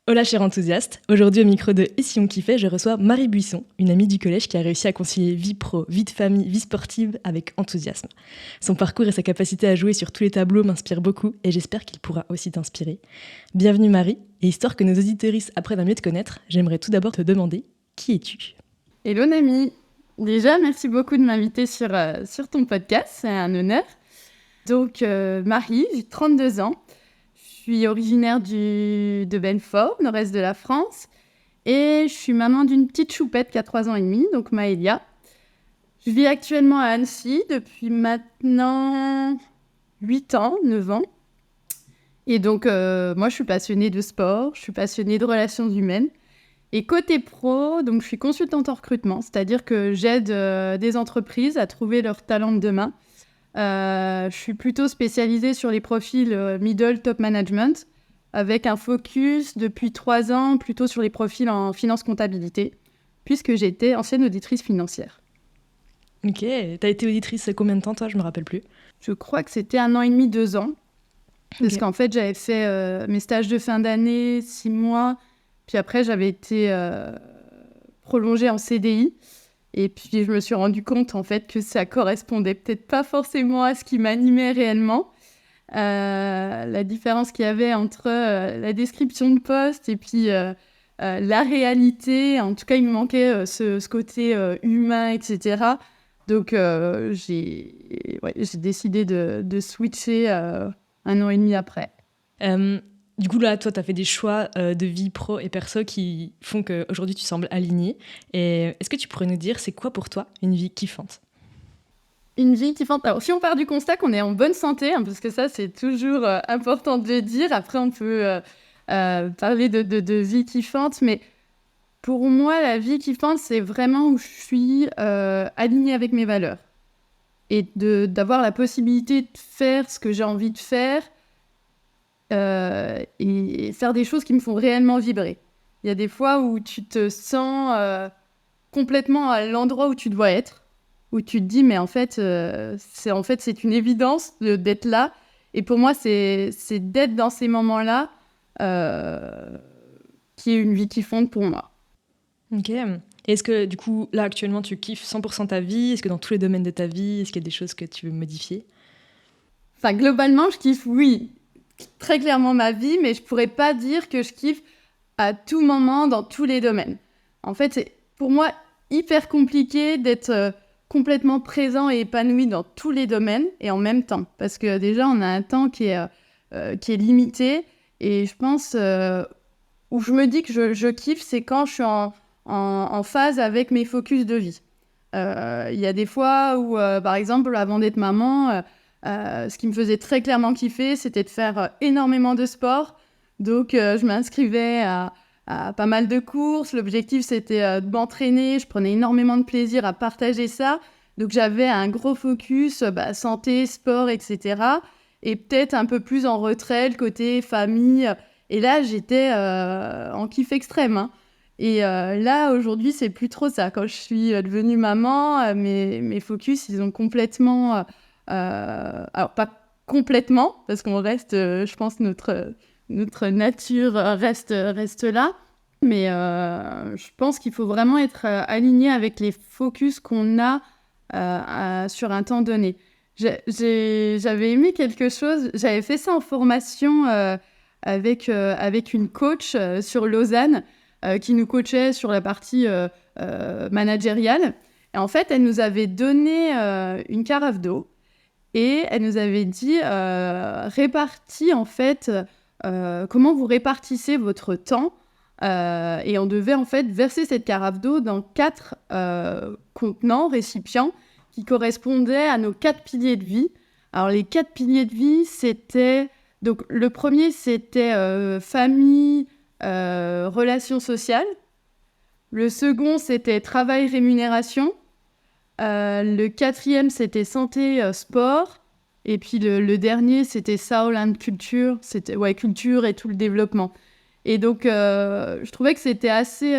Hola cher enthousiaste, aujourd'hui au micro de Et si on kiffait, je reçois Marie Buisson, une amie du collège qui a réussi à concilier vie pro, vie de famille, vie sportive avec enthousiasme. Son parcours et sa capacité à jouer sur tous les tableaux m'inspirent beaucoup et j'espère qu'il pourra aussi t'inspirer. Bienvenue Marie, et histoire que nos auditeuristes apprennent à mieux te connaître, j'aimerais tout d'abord te demander, qui es-tu ? Hello Nami, déjà merci beaucoup de m'inviter sur ton podcast, c'est un honneur. Donc Marie, j'ai 32 ans, je suis originaire de Belfort, nord-est de la France, et je suis maman d'une petite choupette qui a 3 ans et demi, donc Maëlia. Je vis actuellement à Annecy depuis maintenant 8 ans, 9 ans. Et donc moi je suis passionnée de sport, je suis passionnée de relations humaines. Et côté pro, donc je suis consultante en recrutement, c'est-à-dire que j'aide des entreprises à trouver leur talent de demain. Je suis plutôt spécialisée sur les profils middle top management, avec un focus depuis 3 ans plutôt sur les profils en finance comptabilité, puisque j'étais ancienne auditrice financière. Ok, t'as été auditrice combien de temps toi ? Je me rappelle plus. Je crois que c'était 1 an et demi, 2 ans, parce qu'en fait j'avais fait mes stages de fin d'année, 6 mois, puis après j'avais été prolongée en CDI. Et puis, je me suis rendu compte, en fait, que ça correspondait peut-être pas forcément à ce qui m'animait réellement. La différence qu'il y avait entre la description de poste et puis la réalité. En tout cas, il me manquait ce côté humain, etc. Donc, j'ai décidé de switcher 1 an et demi après. Du coup, là, toi, tu as fait des choix de vie pro et perso qui font qu'aujourd'hui, tu sembles alignée. Et est-ce que tu pourrais nous dire, c'est quoi pour toi une vie kiffante ? Une vie kiffante. Alors, si on part du constat qu'on est en bonne santé, hein, parce que ça, c'est toujours important de le dire. Après, on peut parler de vie kiffante. Mais pour moi, la vie kiffante, c'est vraiment où je suis alignée avec mes valeurs. Et d'avoir la possibilité de faire ce que j'ai envie de faire et faire des choses qui me font réellement vibrer. Il y a des fois où tu te sens complètement à l'endroit où tu dois être, où tu te dis, mais en fait, c'est une évidence d'être là. Et pour moi, c'est d'être dans ces moments-là qui est une vie kiffante pour moi. Ok. Et est-ce que, du coup, là, actuellement, tu kiffes 100% ta vie ? Est-ce que dans tous les domaines de ta vie, est-ce qu'il y a des choses que tu veux modifier ? Enfin, globalement, je kiffe, oui, très clairement ma vie, mais je pourrais pas dire que je kiffe à tout moment, dans tous les domaines. En fait, c'est pour moi hyper compliqué d'être complètement présent et épanoui dans tous les domaines et en même temps. Parce que déjà, on a un temps qui est limité. Et je pense, où je me dis que je kiffe, c'est quand je suis en phase avec mes focus de vie. Il y a des fois où, par exemple, avant d'être maman, ce qui me faisait très clairement kiffer, c'était de faire énormément de sport. Donc, je m'inscrivais à pas mal de courses. L'objectif, c'était de m'entraîner. Je prenais énormément de plaisir à partager ça. Donc, j'avais un gros focus santé, sport, etc. Et peut-être un peu plus en retrait, le côté famille. Et là, j'étais en kiff extrême, hein. Et là, aujourd'hui, c'est plus trop ça. Quand je suis devenue maman, mes focus, ils ont complètement... alors, pas complètement, parce qu'on reste, je pense, notre nature reste là. Mais je pense qu'il faut vraiment être aligné avec les focus qu'on a sur un temps donné. J'avais aimé quelque chose, j'avais fait ça en formation avec une coach sur Lausanne qui nous coachait sur la partie managériale. Et en fait, elle nous avait donné une carafe d'eau et elle nous avait dit répartis en fait comment vous répartissez votre temps et on devait en fait verser cette carafe d'eau dans 4 contenants, récipients qui correspondaient à nos 4 piliers de vie. Alors les 4 piliers de vie, c'était donc le premier c'était famille, relations sociales. Le second c'était travail, rémunération. Le 4e, c'était santé, sport. Et puis le dernier, c'était Soul and Culture. C'était culture et tout le développement. Et donc, je trouvais que c'était assez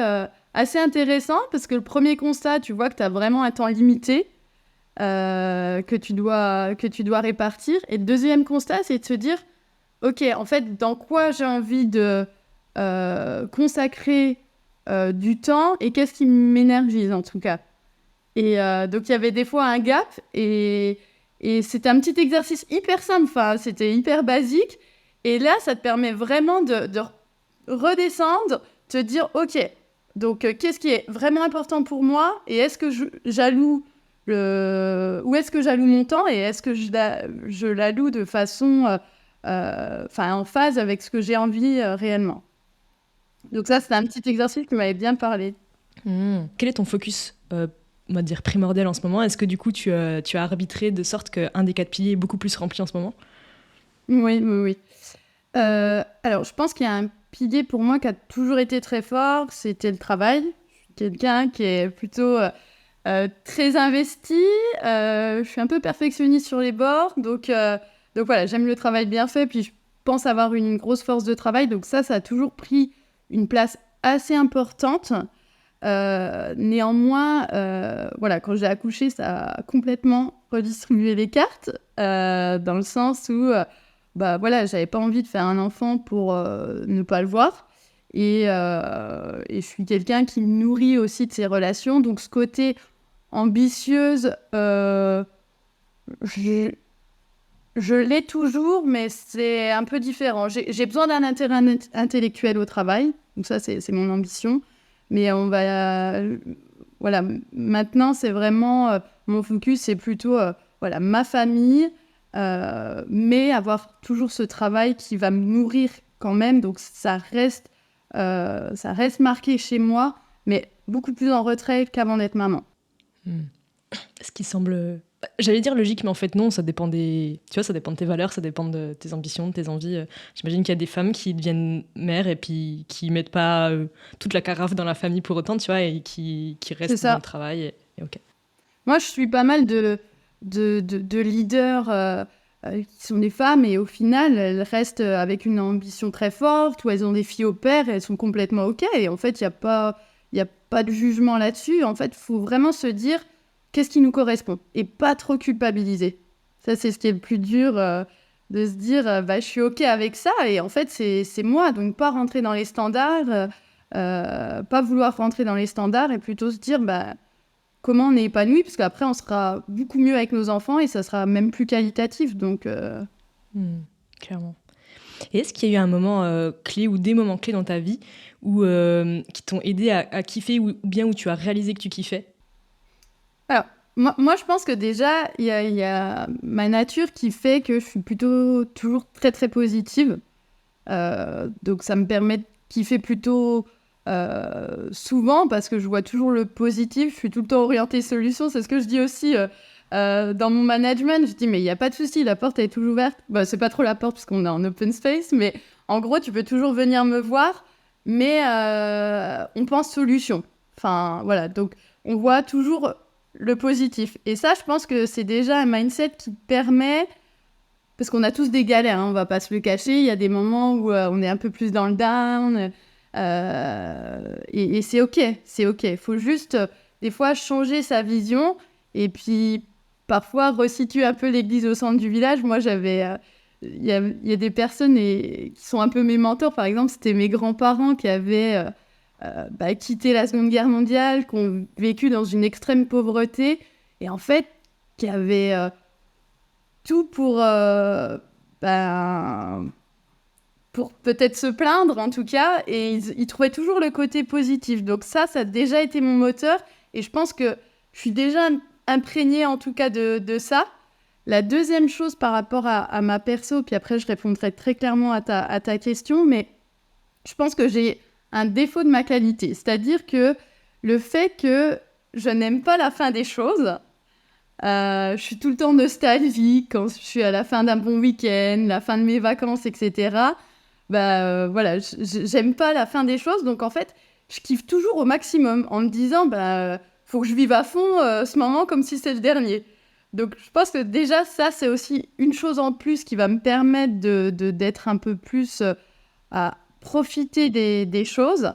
intéressant parce que le premier constat, tu vois que tu as vraiment un temps limité que tu dois répartir. Et le deuxième constat, c'est de se dire, OK, en fait, dans quoi j'ai envie de consacrer du temps et qu'est-ce qui m'énergise en tout cas. Et donc il y avait des fois un gap et c'était un petit exercice hyper simple, enfin, c'était hyper basique. Et là, ça te permet vraiment de redescendre, te dire, OK, donc qu'est-ce qui est vraiment important pour moi et est-ce que j'alloue où est-ce que j'alloue mon temps et est-ce que je l'alloue de façon en phase avec ce que j'ai envie réellement. Donc ça, c'était un petit exercice qui m'avait bien parlé. Quel est ton focus on va dire primordial en ce moment? Est-ce que du coup tu as arbitré de sorte qu'un des 4 piliers est beaucoup plus rempli en ce moment? Oui. Alors, je pense qu'il y a un pilier pour moi qui a toujours été très fort, c'était le travail. Je suis quelqu'un qui est plutôt très investi. Je suis un peu perfectionniste sur les bords. Donc voilà, j'aime le travail bien fait. Puis je pense avoir une grosse force de travail. Donc ça a toujours pris une place assez importante. Néanmoins, voilà, quand j'ai accouché, ça a complètement redistribué les cartes. Dans le sens où... voilà, j'avais pas envie de faire un enfant pour ne pas le voir. Et je suis quelqu'un qui me nourrit aussi de ses relations. Donc, ce côté ambitieuse, je l'ai toujours, mais c'est un peu différent. J'ai besoin d'un intérêt intellectuel au travail. Donc, ça, c'est mon ambition. Mais voilà, maintenant, c'est vraiment... mon focus, c'est plutôt voilà, ma famille... mais avoir toujours ce travail qui va me nourrir quand même, donc ça reste marqué chez moi, mais beaucoup plus en retrait qu'avant d'être maman. Ce qui semble, j'allais dire logique, mais en fait non, ça dépend tu vois, ça dépend de tes valeurs, ça dépend de tes ambitions, de tes envies. J'imagine qu'il y a des femmes qui deviennent mères et puis qui mettent pas toute la carafe dans la famille pour autant, tu vois, et qui restent dans le travail. Et ok. Moi, je suis pas mal de leaders qui sont des femmes et au final, elles restent avec une ambition très forte ou elles ont des filles au père et elles sont complètement OK. Et en fait, il y a pas de jugement là-dessus. En fait, il faut vraiment se dire qu'est-ce qui nous correspond et pas trop culpabiliser. Ça, c'est ce qui est le plus dur, de se dire je suis OK avec ça et en fait, c'est moi. Donc, pas rentrer dans les standards, pas vouloir rentrer dans les standards et plutôt se dire comment on est épanoui, parce qu'après, on sera beaucoup mieux avec nos enfants et ça sera même plus qualitatif. Donc, clairement. Et est-ce qu'il y a eu un moment clé ou des moments clés dans ta vie qui t'ont aidé à kiffer ou bien où tu as réalisé que tu kiffais? Alors, moi, je pense que déjà, il y a ma nature qui fait que je suis plutôt toujours très, très positive. Donc, ça me permet de kiffer plutôt souvent parce que je vois toujours le positif. Je suis tout le temps orientée solution. C'est ce que je dis aussi dans mon management. Je dis, mais il n'y a pas de souci, la porte est toujours ouverte. C'est pas trop la porte parce qu'on est en open space, mais en gros, tu peux toujours venir me voir, mais on pense solution. Enfin, voilà. Donc, on voit toujours le positif. Et ça, je pense que c'est déjà un mindset qui permet... Parce qu'on a tous des galères, hein, on va pas se le cacher. Il y a des moments où on est un peu plus dans le down. Et c'est OK, c'est OK. Il faut juste, des fois, changer sa vision et puis parfois resituer un peu l'église au centre du village. Moi, il y a des personnes qui sont un peu mes mentors. Par exemple, c'était mes grands-parents qui avaient quitté la Seconde Guerre mondiale, qui ont vécu dans une extrême pauvreté et en fait, qui avaient tout pour peut-être se plaindre en tout cas, et ils trouvaient toujours le côté positif. Donc ça a déjà été mon moteur, et je pense que je suis déjà imprégnée en tout cas de ça. La deuxième chose par rapport à ma perso, puis après je répondrai très clairement à ta question, mais je pense que j'ai un défaut de ma qualité, c'est-à-dire que le fait que je n'aime pas la fin des choses, je suis tout le temps nostalgique quand je suis à la fin d'un bon week-end, la fin de mes vacances, etc. Voilà, j'aime pas la fin des choses, donc en fait, je kiffe toujours au maximum en me disant, faut que je vive à fond ce moment comme si c'était le dernier. Donc je pense que déjà, ça, c'est aussi une chose en plus qui va me permettre d'être un peu plus à profiter des choses.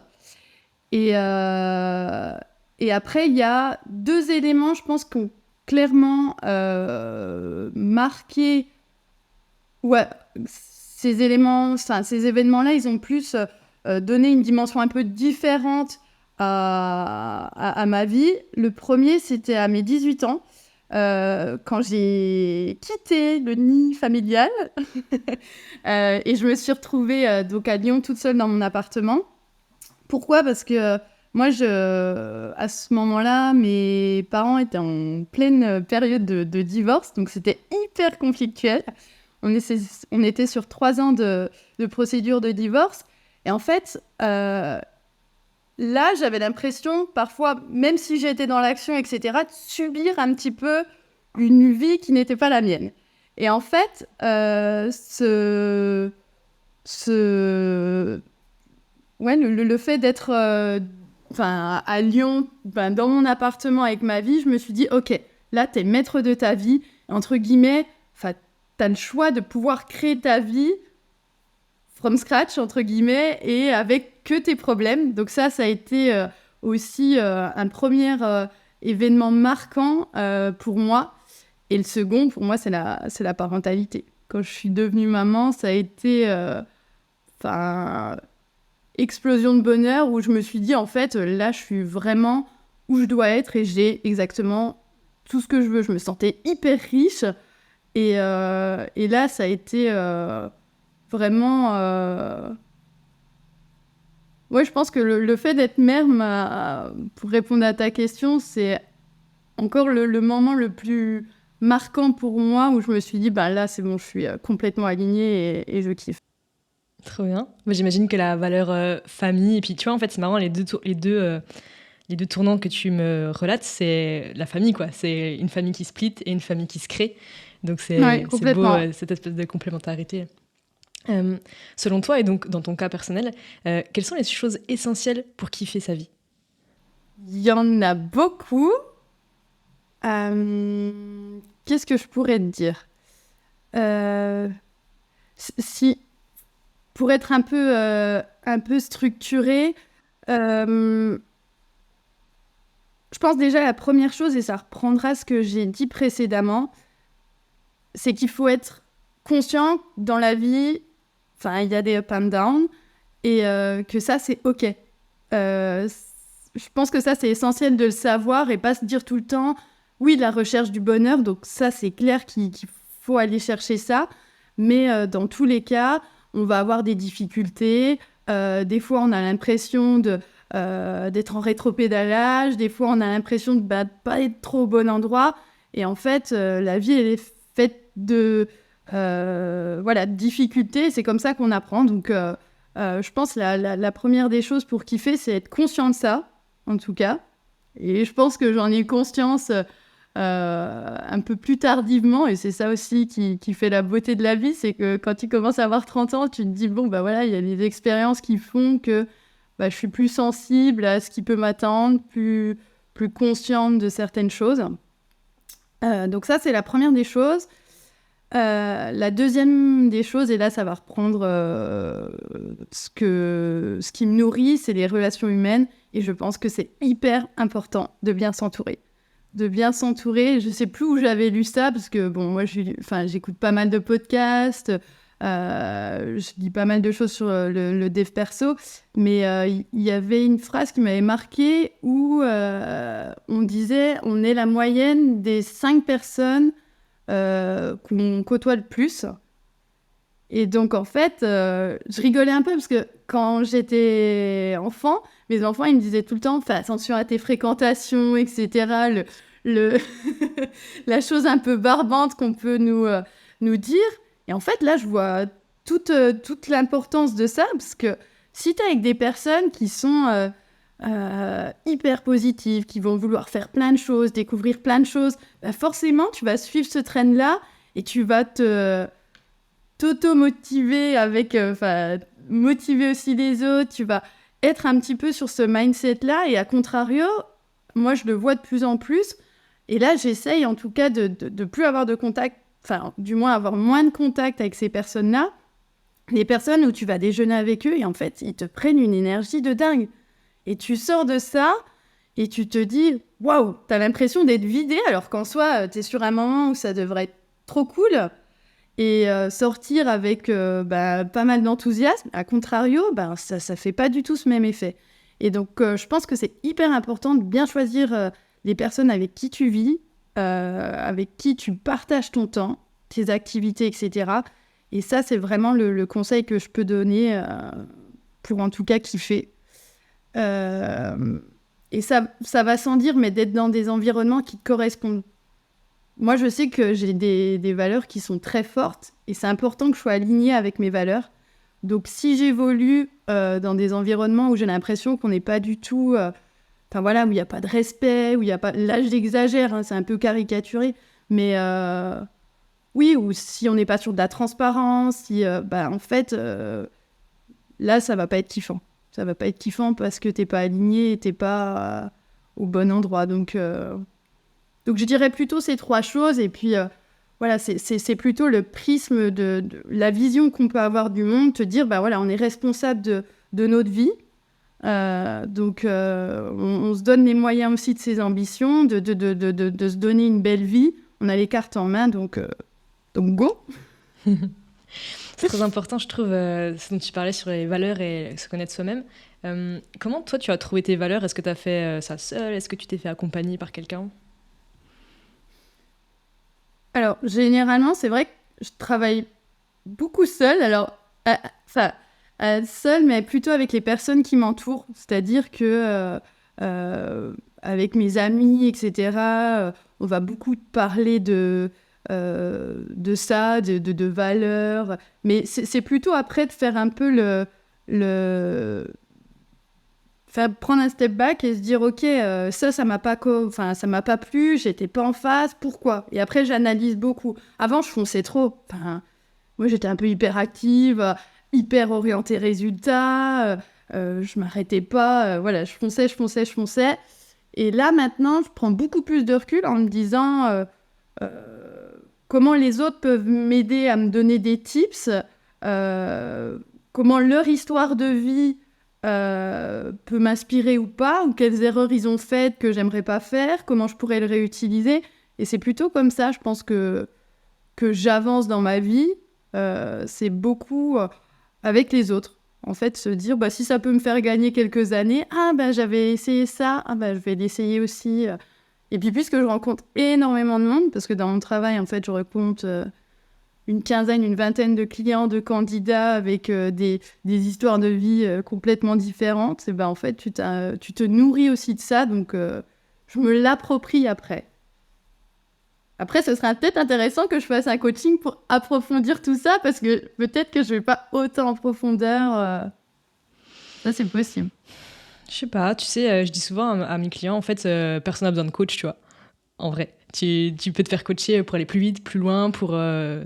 Et après, il y a deux éléments, je pense, qui ont clairement marqué... Ouais, ces événements-là, ils ont plus donné une dimension un peu différente à ma vie. Le premier, c'était à mes 18 ans, quand j'ai quitté le nid familial et je me suis retrouvée donc à Lyon toute seule dans mon appartement. Pourquoi ? Parce que moi, à ce moment-là, mes parents étaient en pleine période de divorce, donc c'était hyper conflictuel. On était sur 3 ans de procédure de divorce. Et en fait, là, j'avais l'impression, parfois, même si j'étais dans l'action, etc., de subir un petit peu une vie qui n'était pas la mienne. Et en fait, ouais, le fait d'être à Lyon, dans mon appartement avec ma vie, je me suis dit, ok, là, t'es maître de ta vie, entre guillemets, t'as le choix de pouvoir créer ta vie from scratch, entre guillemets, et avec que tes problèmes. Donc ça a été aussi un premier événement marquant pour moi. Et le second, pour moi, c'est la parentalité. Quand je suis devenue maman, ça a été explosion de bonheur où je me suis dit, en fait, là, je suis vraiment où je dois être et j'ai exactement tout ce que je veux. Je me sentais hyper riche et là, ça a été vraiment... Ouais, je pense que le fait d'être mère, pour répondre à ta question, c'est encore le moment le plus marquant pour moi où je me suis dit, là, c'est bon, je suis complètement alignée et je kiffe. Trop bien. Moi, j'imagine que la valeur famille, et puis tu vois, en fait, c'est marrant, les deux tournants que tu me relates, c'est la famille, quoi. C'est une famille qui split et une famille qui se crée. Donc, c'est beau, cette espèce de complémentarité. Selon toi, et donc dans ton cas personnel, quelles sont les choses essentielles pour kiffer sa vie ? Il y en a beaucoup. Qu'est-ce que je pourrais te dire ? Pour être un peu structurée, je pense déjà la première chose, et ça reprendra ce que j'ai dit précédemment, c'est qu'il faut être conscient dans la vie, il y a des up and down, et que ça, c'est OK. Je pense que ça, c'est essentiel de le savoir et pas se dire tout le temps, oui, la recherche du bonheur, donc ça, c'est clair qu'il faut aller chercher ça, mais dans tous les cas, on va avoir des difficultés. Des fois, on a l'impression d'être en rétropédalage. Des fois, on a l'impression de pas être trop au bon endroit. Et en fait, la vie, elle est faite de difficultés. C'est comme ça qu'on apprend. Donc, je pense que la première des choses pour kiffer, c'est être conscient de ça, en tout cas. Et je pense que j'en ai conscience un peu plus tardivement, et c'est ça aussi qui fait la beauté de la vie, c'est que quand tu commences à avoir 30 ans, tu te dis, bon, il y a des expériences qui font que je suis plus sensible à ce qui peut m'attendre, plus consciente de certaines choses. Donc ça, c'est la première des choses. La deuxième des choses, et là, ça va reprendre ce qui me nourrit, c'est les relations humaines, et je pense que c'est hyper important de bien s'entourer. Je sais plus où j'avais lu ça, parce que moi j'écoute pas mal de podcasts, je lis pas mal de choses sur le dev perso, mais il y avait une phrase qui m'avait marquée où on disait on est la moyenne des 5 personnes qu'on côtoie le plus. Et donc en fait je rigolais un peu parce que quand j'étais enfant, mes enfants, ils me disaient tout le temps, fais attention à tes fréquentations, etc. La chose un peu barbante qu'on peut nous dire. Et en fait, là, je vois toute l'importance de ça, parce que si tu es avec des personnes qui sont hyper positives, qui vont vouloir faire plein de choses, découvrir plein de choses, forcément, tu vas suivre ce train-là et tu vas t'auto-motiver motiver aussi les autres, tu vas être un petit peu sur ce mindset-là, et à contrario, moi, je le vois de plus en plus, et là, j'essaye en tout cas de plus avoir de contact, du moins avoir moins de contact avec ces personnes-là, les personnes où tu vas déjeuner avec eux, et en fait, ils te prennent une énergie de dingue, et tu sors de ça, et tu te dis, waouh, t'as l'impression d'être vidé, alors qu'en soi, t'es sur un moment où ça devrait être trop cool, Et sortir avec pas mal d'enthousiasme, à contrario, ça fait pas du tout ce même effet. Et donc, je pense que c'est hyper important de bien choisir les personnes avec qui tu vis, avec qui tu partages ton temps, tes activités, etc. Et ça, c'est vraiment le conseil que je peux donner pour en tout cas kiffer. Et ça va sans dire, mais d'être dans des environnements qui te correspondent. Moi, je sais que j'ai des valeurs qui sont très fortes et c'est important que je sois alignée avec mes valeurs. Donc, si j'évolue dans des environnements où j'ai l'impression qu'on n'est pas du tout... où il n'y a pas de respect, où il n'y a pas... Là, j'exagère, hein, c'est un peu caricaturé. Mais oui, ou si on n'est pas sur de la transparence, si, en fait, là, ça ne va pas être kiffant. Ça ne va pas être kiffant parce que tu n'es pas aligné et tu n'es pas au bon endroit. Donc, je dirais plutôt ces 3 choses. Et puis, voilà, c'est plutôt le prisme de la vision qu'on peut avoir du monde, te dire, on est responsable de notre vie. Donc, on se donne les moyens aussi de ses ambitions, de se donner une belle vie. On a les cartes en main, donc go. C'est très important, je trouve, ce dont tu parlais sur les valeurs et se connaître soi-même. Comment, toi, tu as trouvé tes valeurs? Est-ce que tu as fait ça seule? Est-ce que tu t'es fait accompagner par quelqu'un? Alors, généralement, c'est vrai que je travaille beaucoup seule. Alors, seule, mais plutôt avec les personnes qui m'entourent. C'est-à-dire que avec mes amis, etc., on va beaucoup parler de ça, de valeurs. Mais c'est plutôt après de faire un peu prendre un step back et se dire ok, ça m'a pas ça m'a pas plu, j'étais pas en phase, pourquoi? Et après j'analyse beaucoup. Avant je fonçais trop. Moi j'étais un peu hyperactive, hyper orientée résultat, je m'arrêtais pas, voilà, je fonçais. Et là maintenant je prends beaucoup plus de recul en me disant comment les autres peuvent m'aider à me donner des tips, comment leur histoire de vie peut m'inspirer ou pas, ou quelles erreurs ils ont faites que j'aimerais pas faire, comment je pourrais le réutiliser. Et c'est plutôt comme ça, je pense que j'avance dans ma vie. C'est beaucoup avec les autres. En fait, se dire, si ça peut me faire gagner quelques années, j'avais essayé ça, je vais l'essayer aussi. Et puis, puisque je rencontre énormément de monde, parce que dans mon travail, en fait, je rencontre une quinzaine, une vingtaine de clients, de candidats avec des histoires de vie complètement différentes, et en fait, tu te nourris aussi de ça, donc je me l'approprie après. Après, ce serait peut-être intéressant que je fasse un coaching pour approfondir tout ça, parce que peut-être que je ne vais pas autant en profondeur. Ça, c'est possible. Je sais pas, tu sais, je dis souvent à mes clients, en fait, personne n'a besoin de coach, tu vois. En vrai, tu peux te faire coacher pour aller plus vite, plus loin, pour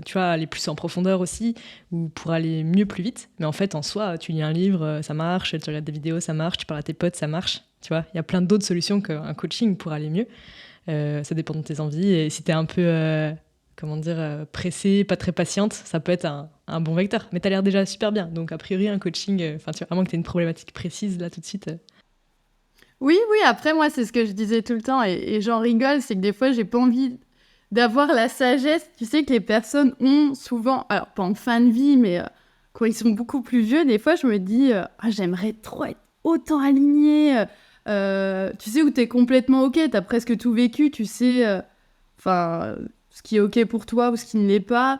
tu vois, aller plus en profondeur aussi, ou pour aller mieux plus vite. Mais en fait, en soi, tu lis un livre, ça marche, tu regardes des vidéos, ça marche, tu parles à tes potes, ça marche. Tu vois, il y a plein d'autres solutions qu'un coaching pour aller mieux. Ça dépend de tes envies. Et si t'es un peu, pressée, pas très patiente, ça peut être un bon vecteur. Mais t'as l'air déjà super bien. Donc, a priori, un coaching, tu vois, à moins que t'aies une problématique précise, là, tout de suite. Oui, après, moi, c'est ce que je disais tout le temps, et j'en rigole, c'est que des fois, j'ai pas envie d'avoir la sagesse, tu sais, que les personnes ont souvent, alors pas en fin de vie, mais quand ils sont beaucoup plus vieux, des fois, je me dis, j'aimerais trop être autant alignée, tu sais, où t'es complètement OK, t'as presque tout vécu, tu sais, ce qui est OK pour toi ou ce qui ne l'est pas.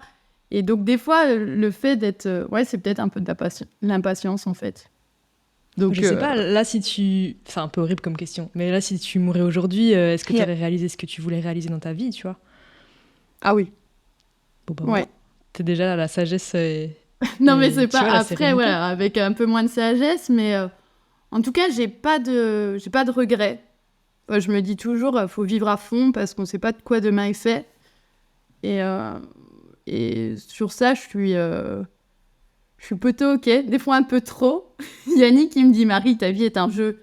Et donc, des fois, le fait d'être... c'est peut-être un peu de l'impatience, en fait. Donc, je sais pas, là, si tu... C'est un peu horrible comme question, mais là, si tu mourais aujourd'hui, est-ce que tu aurais réalisé ce que tu voulais réaliser dans ta vie, tu vois? Ah oui. Bon, ouais. T'es déjà là, la sagesse... non, mais c'est pas... Vois, après, voilà, avec un peu moins de sagesse, mais en tout cas, j'ai pas de regrets. Je me dis toujours, faut vivre à fond parce qu'on sait pas de quoi demain est fait. Et sur ça, je suis plutôt OK, des fois un peu trop. Yannick, il me dit, Marie, ta vie est un jeu.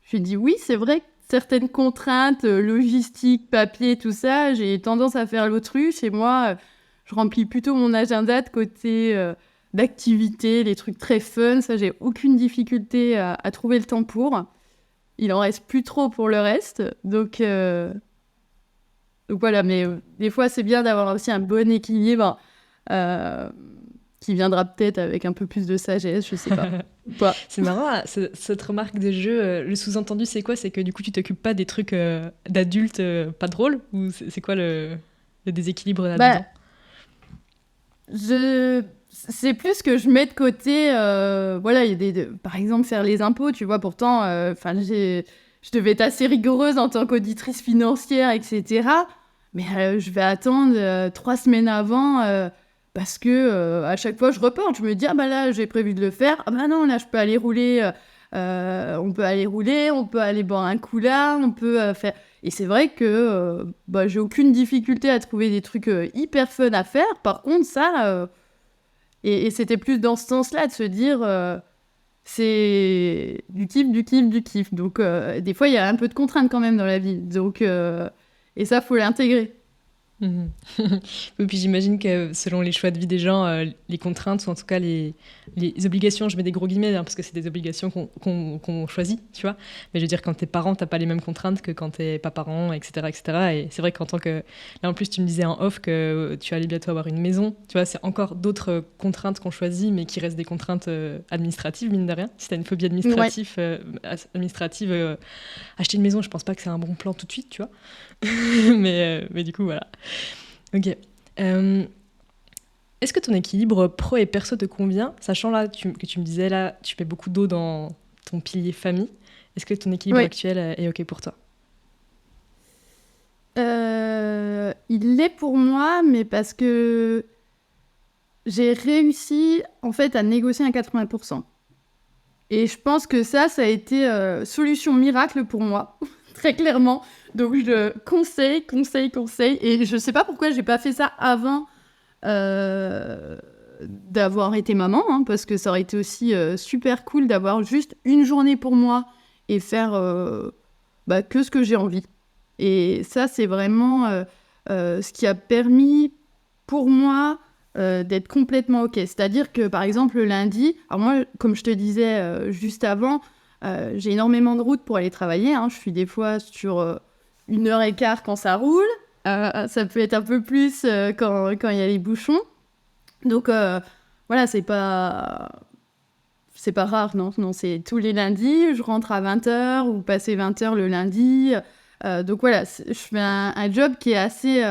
Je lui dis, oui, c'est vrai que certaines contraintes, logistiques, papier, tout ça, j'ai tendance à faire l'autruche. Et moi, je remplis plutôt mon agenda de côté d'activités, les trucs très fun. Ça, j'ai aucune difficulté à trouver le temps pour. Il en reste plus trop pour le reste. Donc voilà, mais des fois, c'est bien d'avoir aussi un bon équilibre qui viendra peut-être avec un peu plus de sagesse, je sais pas. Pas. C'est marrant, cette remarque de jeu. Le sous-entendu, c'est quoi? C'est que du coup, tu t'occupes pas des trucs d'adultes pas drôles? Ou c'est quoi le déséquilibre là-dedans? C'est plus que je mets de côté, voilà, il y a par exemple faire les impôts, tu vois, pourtant, je devais être assez rigoureuse en tant qu'auditrice financière, etc. Mais je vais attendre 3 semaines avant, parce que à chaque fois je reporte, je me dis, ah bah là j'ai prévu de le faire, ah bah non, là je peux aller rouler, on peut aller rouler, on peut aller boire un coup là, on peut faire... Et c'est vrai que j'ai aucune difficulté à trouver des trucs hyper fun à faire. Par contre, ça, et c'était plus dans ce sens-là de se dire, c'est du kiff, du kiff, du kiff. Donc, des fois, il y a un peu de contraintes quand même dans la vie. Donc, et ça, faut l'intégrer. Mhm. Oui, puis j'imagine que selon les choix de vie des gens, les contraintes, ou en tout cas les obligations, je mets des gros guillemets, parce que c'est des obligations qu'on choisit, tu vois. Mais je veux dire, quand t'es parent, t'as pas les mêmes contraintes que quand t'es pas parent, etc., etc. Et c'est vrai qu'en tant que... Là, en plus, tu me disais en off que tu allais bientôt avoir une maison. Tu vois, c'est encore d'autres contraintes qu'on choisit, mais qui restent des contraintes administratives, mine de rien. Si t'as une phobie administrative, acheter une maison, je pense pas que c'est un bon plan tout de suite, tu vois. mais du coup, voilà. Ok. Est-ce que ton équilibre pro et perso te convient, sachant là que tu me disais, là, tu mets beaucoup d'eau dans ton pilier famille. Est-ce que ton équilibre actuel est ok pour toi? Il l'est pour moi, mais parce que j'ai réussi en fait à négocier un 80%. Et je pense que ça a été solution miracle pour moi, très clairement. Donc je conseille. Et je sais pas pourquoi j'ai pas fait ça avant d'avoir été maman, hein, parce que ça aurait été aussi super cool d'avoir juste une journée pour moi et faire que ce que j'ai envie. Et ça, c'est vraiment ce qui a permis pour moi d'être complètement OK. C'est-à-dire que, par exemple, le lundi, alors moi, comme je te disais juste avant, j'ai énormément de route pour aller travailler. Hein. Je suis des fois sur 1h15 quand ça roule. Ça peut être un peu plus quand il y a les bouchons. Donc, voilà, c'est pas rare, non, c'est tous les lundis. Je rentre à 20h ou passer 20h le lundi. Donc, voilà, je fais un job qui est assez...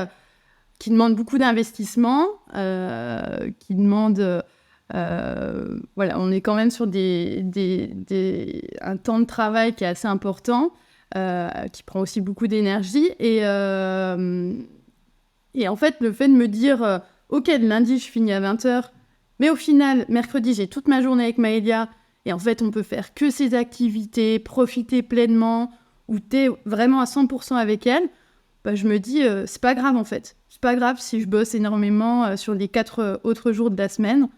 qui demande beaucoup d'investissement, qui demande... voilà, on est quand même sur un temps de travail qui est assez important, qui prend aussi beaucoup d'énergie. Et en fait, le fait de me dire, OK, le lundi, je finis à 20h, mais au final, mercredi, j'ai toute ma journée avec Maëlia, et en fait, on peut faire que ses activités, profiter pleinement, où t'es vraiment à 100% avec elle, je me dis, c'est pas grave, en fait. C'est pas grave si je bosse énormément sur les 4 autres jours de la semaine.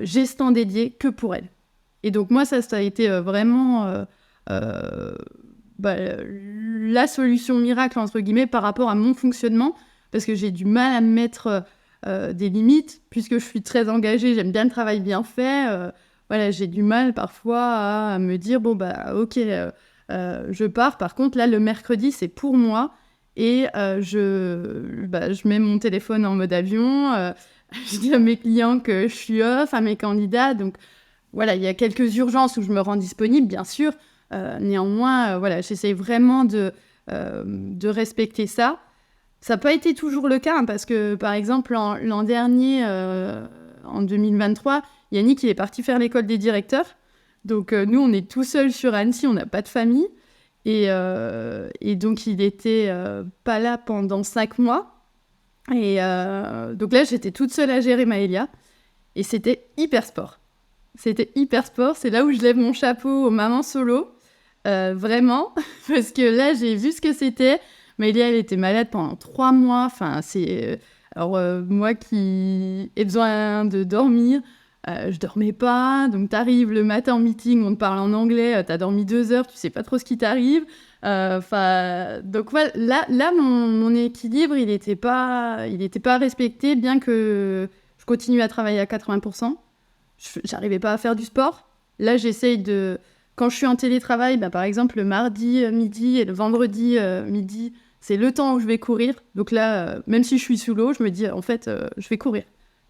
J'ai ce temps dédié que pour elle. Et donc, moi, ça a été vraiment la solution miracle, entre guillemets, par rapport à mon fonctionnement, parce que j'ai du mal à me mettre des limites, puisque je suis très engagée, j'aime bien le travail bien fait. Voilà, j'ai du mal parfois à me dire, ok, je pars. Par contre, là, le mercredi, c'est pour moi. Et je mets mon téléphone en mode avion. Je dis à mes clients que je suis off, à mes candidats. Donc, voilà, il y a quelques urgences où je me rends disponible, bien sûr. Néanmoins, voilà, j'essaie vraiment de respecter ça. Ça n'a pas été toujours le cas, hein, parce que, par exemple, l'an dernier, en 2023, Yannick, il est parti faire l'école des directeurs. Donc, nous, on est tout seuls sur Annecy, on n'a pas de famille. Et donc, il était pas là pendant 5 mois. Et donc là, j'étais toute seule à gérer Maëlia. Et c'était hyper sport. C'était hyper sport. C'est là où je lève mon chapeau aux mamans solo. Vraiment. Parce que là, j'ai vu ce que c'était. Maëlia, elle était malade pendant 3 mois. Enfin, c'est... Alors, moi qui ai besoin de dormir, je dormais pas. Donc, t'arrives le matin en meeting, on te parle en anglais, t'as dormi 2 heures, tu sais pas trop ce qui t'arrive. Donc, voilà, là mon équilibre, il était pas respecté, bien que je continue à travailler à 80%. J'arrivais pas à faire du sport. Là, j'essaye de... Quand je suis en télétravail, par exemple, le mardi midi et le vendredi midi, c'est le temps où je vais courir. Donc là, même si je suis sous l'eau, je me dis, en fait, je vais courir.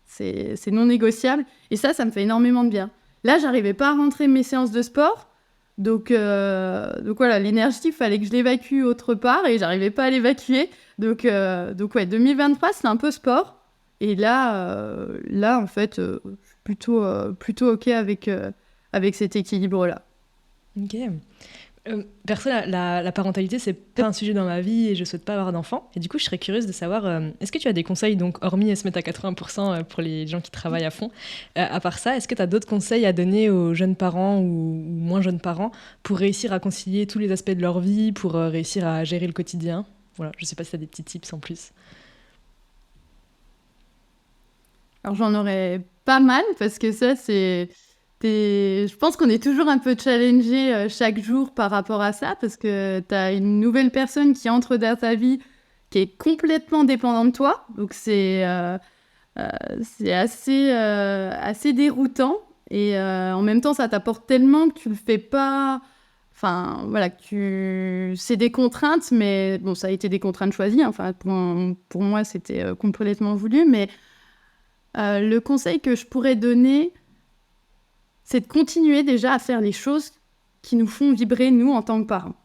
c'est non négociable. Et ça me fait énormément de bien. Là, j'arrivais pas à rentrer mes séances de sport. Donc voilà, l'énergie, il fallait que je l'évacue autre part et j'arrivais pas à l'évacuer. Donc ouais, 2023, c'est un peu sport. Et là en fait, je suis plutôt OK avec cet équilibre-là. Ok. Perso, la parentalité, c'est pas un sujet dans ma vie et je souhaite pas avoir d'enfants. Et du coup, je serais curieuse de savoir, est-ce que tu as des conseils, donc hormis se mettre à 80% pour les gens qui travaillent à fond, à part ça, est-ce que tu as d'autres conseils à donner aux jeunes parents ou moins jeunes parents pour réussir à concilier tous les aspects de leur vie, pour réussir à gérer le quotidien? Voilà, je sais pas si tu as des petits tips en plus. Alors j'en aurais pas mal parce que ça, je pense qu'on est toujours un peu challengé chaque jour par rapport à ça parce que tu as une nouvelle personne qui entre dans ta vie qui est complètement dépendante de toi. Donc c'est assez déroutant et en même temps, ça t'apporte tellement que tu le fais pas. Enfin, voilà, c'est des contraintes, mais bon, ça a été des contraintes choisies. Enfin, pour moi, c'était complètement voulu. Mais le conseil que je pourrais donner, c'est de continuer déjà à faire les choses qui nous font vibrer, nous, en tant que parents.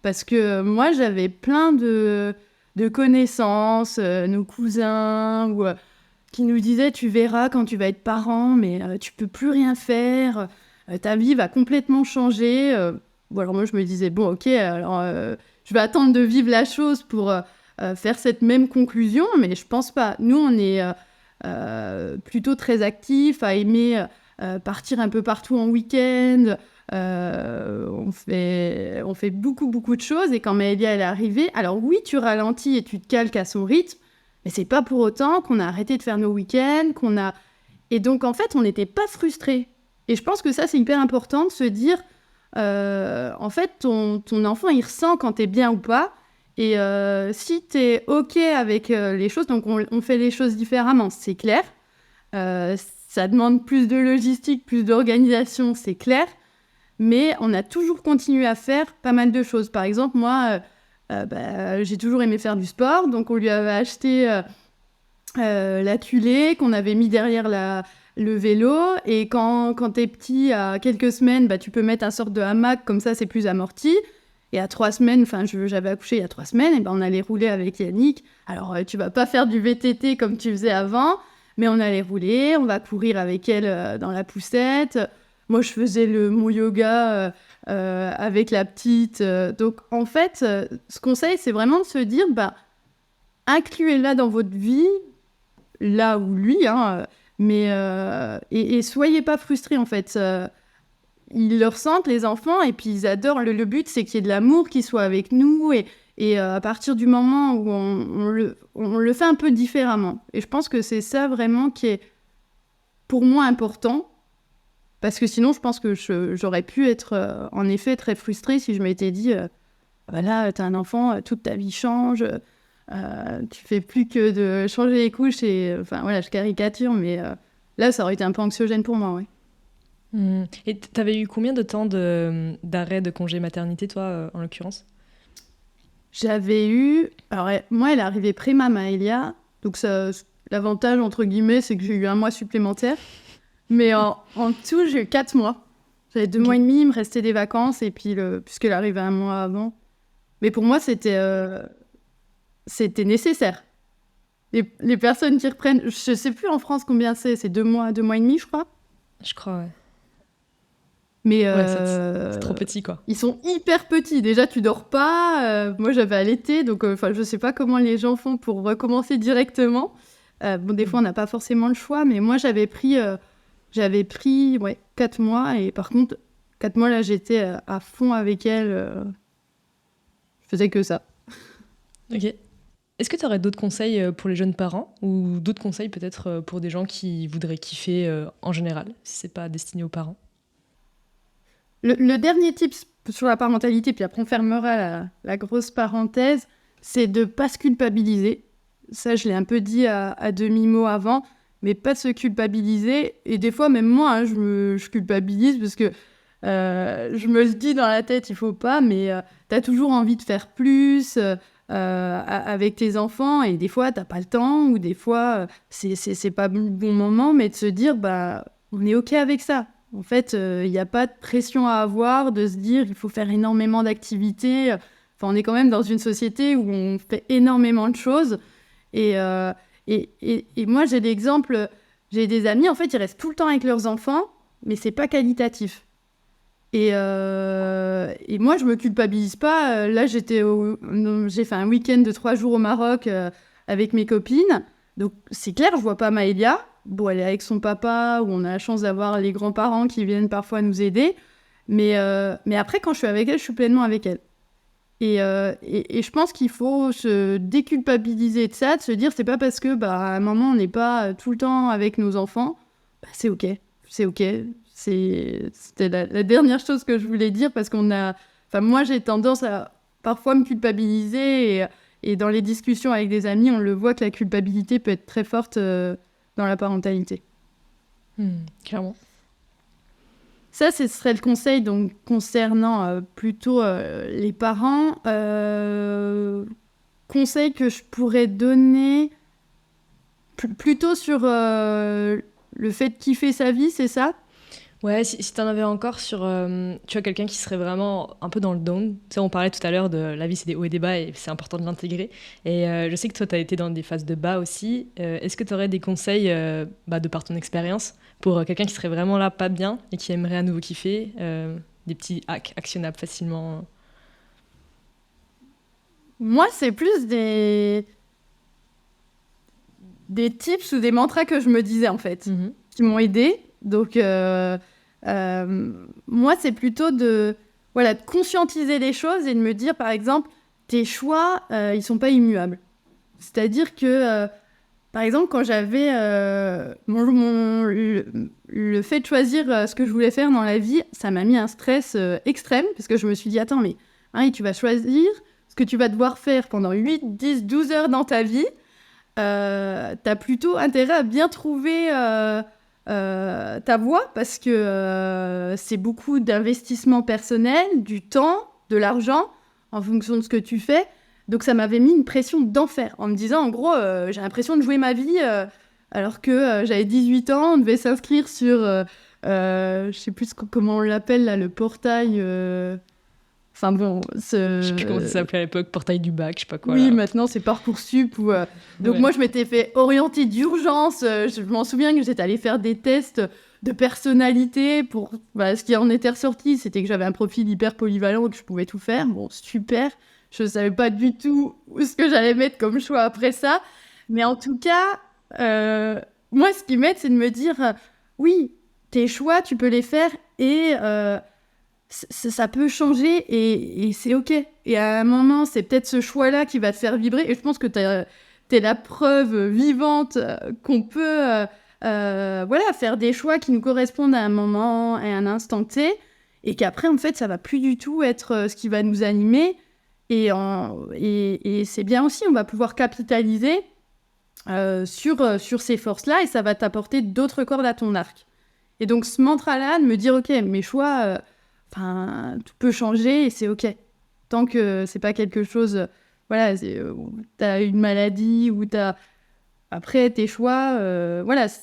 Parce que moi, j'avais plein de connaissances, nos cousins, qui nous disaient « Tu verras quand tu vas être parent, mais tu peux plus rien faire, ta vie va complètement changer. » Bon, alors moi, je me disais « Bon, ok, alors je vais attendre de vivre la chose pour faire cette même conclusion, mais je pense pas. Nous, on est plutôt très actifs, à aimer partir un peu partout en week-end. On fait beaucoup, beaucoup de choses. Et quand Maëlia elle est arrivée, alors oui, tu ralentis et tu te calques à son rythme, mais c'est pas pour autant qu'on a arrêté de faire nos week-ends, Et donc, en fait, on n'était pas frustrés. Et je pense que ça, c'est hyper important de se dire, en fait, ton enfant, il ressent quand t'es bien ou pas. Et si t'es OK avec les choses, donc on fait les choses différemment, c'est clair. Ça demande plus de logistique, plus d'organisation, c'est clair. Mais on a toujours continué à faire pas mal de choses. Par exemple, moi, j'ai toujours aimé faire du sport. Donc, on lui avait acheté la culée qu'on avait mis derrière le vélo. Et quand t'es petit, à quelques semaines, tu peux mettre un sorte de hamac. Comme ça, c'est plus amorti. Et à 3 semaines, j'avais accouché il y a 3 semaines, et on allait rouler avec Yannick. Alors, tu vas pas faire du VTT comme tu faisais avant, mais on allait rouler, on va courir avec elle dans la poussette. Moi, je faisais mon yoga avec la petite. Donc, en fait, ce conseil, c'est vraiment de se dire, incluez-la dans votre vie, là ou lui, hein, mais et soyez pas frustrés, en fait. Ils le ressentent, les enfants, et puis ils adorent. Le but, c'est qu'il y ait de l'amour, qu'il soit avec nous, et à partir du moment où on le fait un peu différemment. Et je pense que c'est ça vraiment qui est, pour moi, important. Parce que sinon, je pense que j'aurais pu être, en effet, très frustrée si je m'étais dit voilà, t'as un enfant, toute ta vie change, tu fais plus que de changer les couches. Et, enfin, voilà, je caricature, mais là, ça aurait été un peu anxiogène pour moi, oui. Et t'avais eu combien de temps d'arrêt de congé maternité, toi, en l'occurrence? J'avais eu... Alors, moi, elle est arrivée pré-ma Maëlia. Donc, l'avantage, entre guillemets, c'est que j'ai eu 1 mois supplémentaire. Mais en tout, j'ai eu 4 mois. J'avais 2 mois et demi, il me restait des vacances. Et puis, puisqu'elle arrivait 1 mois avant. Mais pour moi, c'était nécessaire. Les personnes qui reprennent... Je sais plus en France combien c'est. C'est 2 mois et demi, je crois. Je crois, ouais. Mais c'est trop petit, quoi. Ils sont hyper petits. Déjà, tu dors pas. Moi, j'avais allaité, donc je sais pas comment les gens font pour recommencer directement. Des fois, on n'a pas forcément le choix, mais moi, j'avais pris 4 mois. Et par contre, 4 mois, là, j'étais à fond avec elle. Je faisais que ça. Ok. Est-ce que tu aurais d'autres conseils pour les jeunes parents ou d'autres conseils peut-être pour des gens qui voudraient kiffer en général, si c'est pas destiné aux parents? Le dernier tip sur la parentalité, puis après on fermera la grosse parenthèse, c'est de ne pas se culpabiliser. Ça, je l'ai un peu dit à demi-mot avant, mais pas de se culpabiliser. Et des fois, même moi, je culpabilise parce que je me le dis dans la tête, il faut pas, mais tu as toujours envie de faire plus. avec tes enfants, et des fois, t'as pas le temps, ou des fois, c'est pas le bon moment, mais de se dire, on est OK avec ça. En fait, il n'y a pas de pression à avoir, de se dire, il faut faire énormément d'activités. Enfin, on est quand même dans une société où on fait énormément de choses. Et moi, j'ai l'exemple, j'ai des amis, en fait, ils restent tout le temps avec leurs enfants, mais c'est pas qualitatif. Et moi, je me culpabilise pas. Là, j'ai fait un week-end de 3 jours au Maroc avec mes copines. Donc, c'est clair, je vois pas Maëlia. Bon, elle est avec son papa, où on a la chance d'avoir les grands-parents qui viennent parfois nous aider. Mais après, quand je suis avec elle, je suis pleinement avec elle. Et je pense qu'il faut se déculpabiliser de ça, de se dire, c'est pas parce que, à un moment, on n'est pas tout le temps avec nos enfants, c'est OK. C'est OK. C'était la dernière chose que je voulais dire, parce moi, j'ai tendance à parfois me culpabiliser, et dans les discussions avec des amis, on le voit que la culpabilité peut être très forte dans la parentalité. Clairement. Ça, ce serait le conseil donc, concernant plutôt les parents. Conseil que je pourrais donner plutôt sur le fait de kiffer sa vie, c'est ça ? Ouais, si t'en avais encore sur, tu vois, quelqu'un qui serait vraiment un peu dans le down. Tu sais, on parlait tout à l'heure de la vie, c'est des hauts et des bas, et c'est important de l'intégrer. Et je sais que toi, t'as été dans des phases de bas aussi. Est-ce que t'aurais des conseils, de par ton expérience, pour quelqu'un qui serait vraiment là, pas bien, et qui aimerait à nouveau kiffer, des petits hacks actionnables facilement? Moi, c'est plus des tips ou des mantras que je me disais, en fait, qui m'ont aidée. Donc, moi, c'est plutôt de conscientiser les choses et de me dire, par exemple, tes choix, ils sont pas immuables. C'est-à-dire que, par exemple, quand j'avais le fait de choisir ce que je voulais faire dans la vie, ça m'a mis un stress extrême, parce que je me suis dit, attends, mais Marie, tu vas choisir ce que tu vas devoir faire pendant 8, 10, 12 heures dans ta vie. T'as plutôt intérêt à bien trouver ta voie, parce que c'est beaucoup d'investissement personnel, du temps, de l'argent, en fonction de ce que tu fais. Donc ça m'avait mis une pression d'enfer, en me disant, en gros, j'ai l'impression de jouer ma vie, alors que j'avais 18 ans, on devait s'inscrire sur, je sais plus comment on l'appelle, là, le portail... Enfin bon, Je sais plus comment ça s'appelait à l'époque, portail du bac, je sais pas quoi. Oui, là. maintenant c'est Parcoursup. Donc Ouais. moi je m'étais fait orienter d'urgence. Je m'en souviens que j'étais allée faire des tests de personnalité pour... ce qui en était ressorti, c'était que j'avais un profil hyper polyvalent, que je pouvais tout faire. Bon, super. Je savais pas du tout où ce que j'allais mettre comme choix après ça. Mais en tout cas, moi ce qui m'aide, c'est de me dire, oui, tes choix, tu peux les faire, et... ça peut changer, et c'est OK. Et à un moment, c'est peut-être ce choix-là qui va te faire vibrer. Et je pense que t'es la preuve vivante qu'on peut faire des choix qui nous correspondent à un moment et à un instant T, et qu'après, en fait, ça va plus du tout être ce qui va nous animer. Et c'est bien aussi, on va pouvoir capitaliser sur ces forces-là, et ça va t'apporter d'autres cordes à ton arc. Et donc, ce mantra-là, de me dire, OK, mes choix... tout peut changer, et c'est OK. Tant que c'est pas quelque chose... t'as une maladie, ou t'as... Après, tes choix...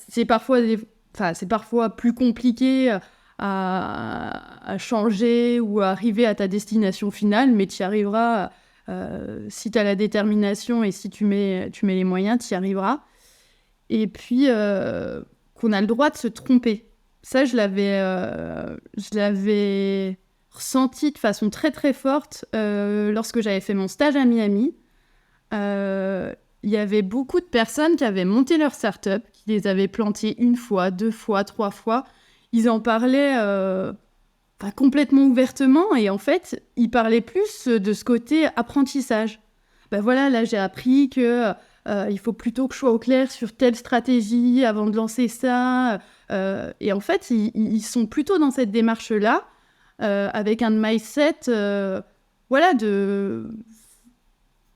c'est parfois plus compliqué à changer ou à arriver à ta destination finale, mais tu y arriveras si t'as la détermination, et si tu mets les moyens, tu y arriveras. Et puis, qu'on a le droit de se tromper. Ça, je l'avais ressenti de façon très très forte lorsque j'avais fait mon stage à Miami. Il y avait beaucoup de personnes qui avaient monté leur start-up, qui les avaient plantées 1 fois, 2 fois, 3 fois. Ils en parlaient complètement ouvertement, et en fait, ils parlaient plus de ce côté apprentissage. Là, j'ai appris que il faut plutôt que je sois au clair sur telle stratégie avant de lancer ça. Et en fait, ils sont plutôt dans cette démarche-là, avec un mindset,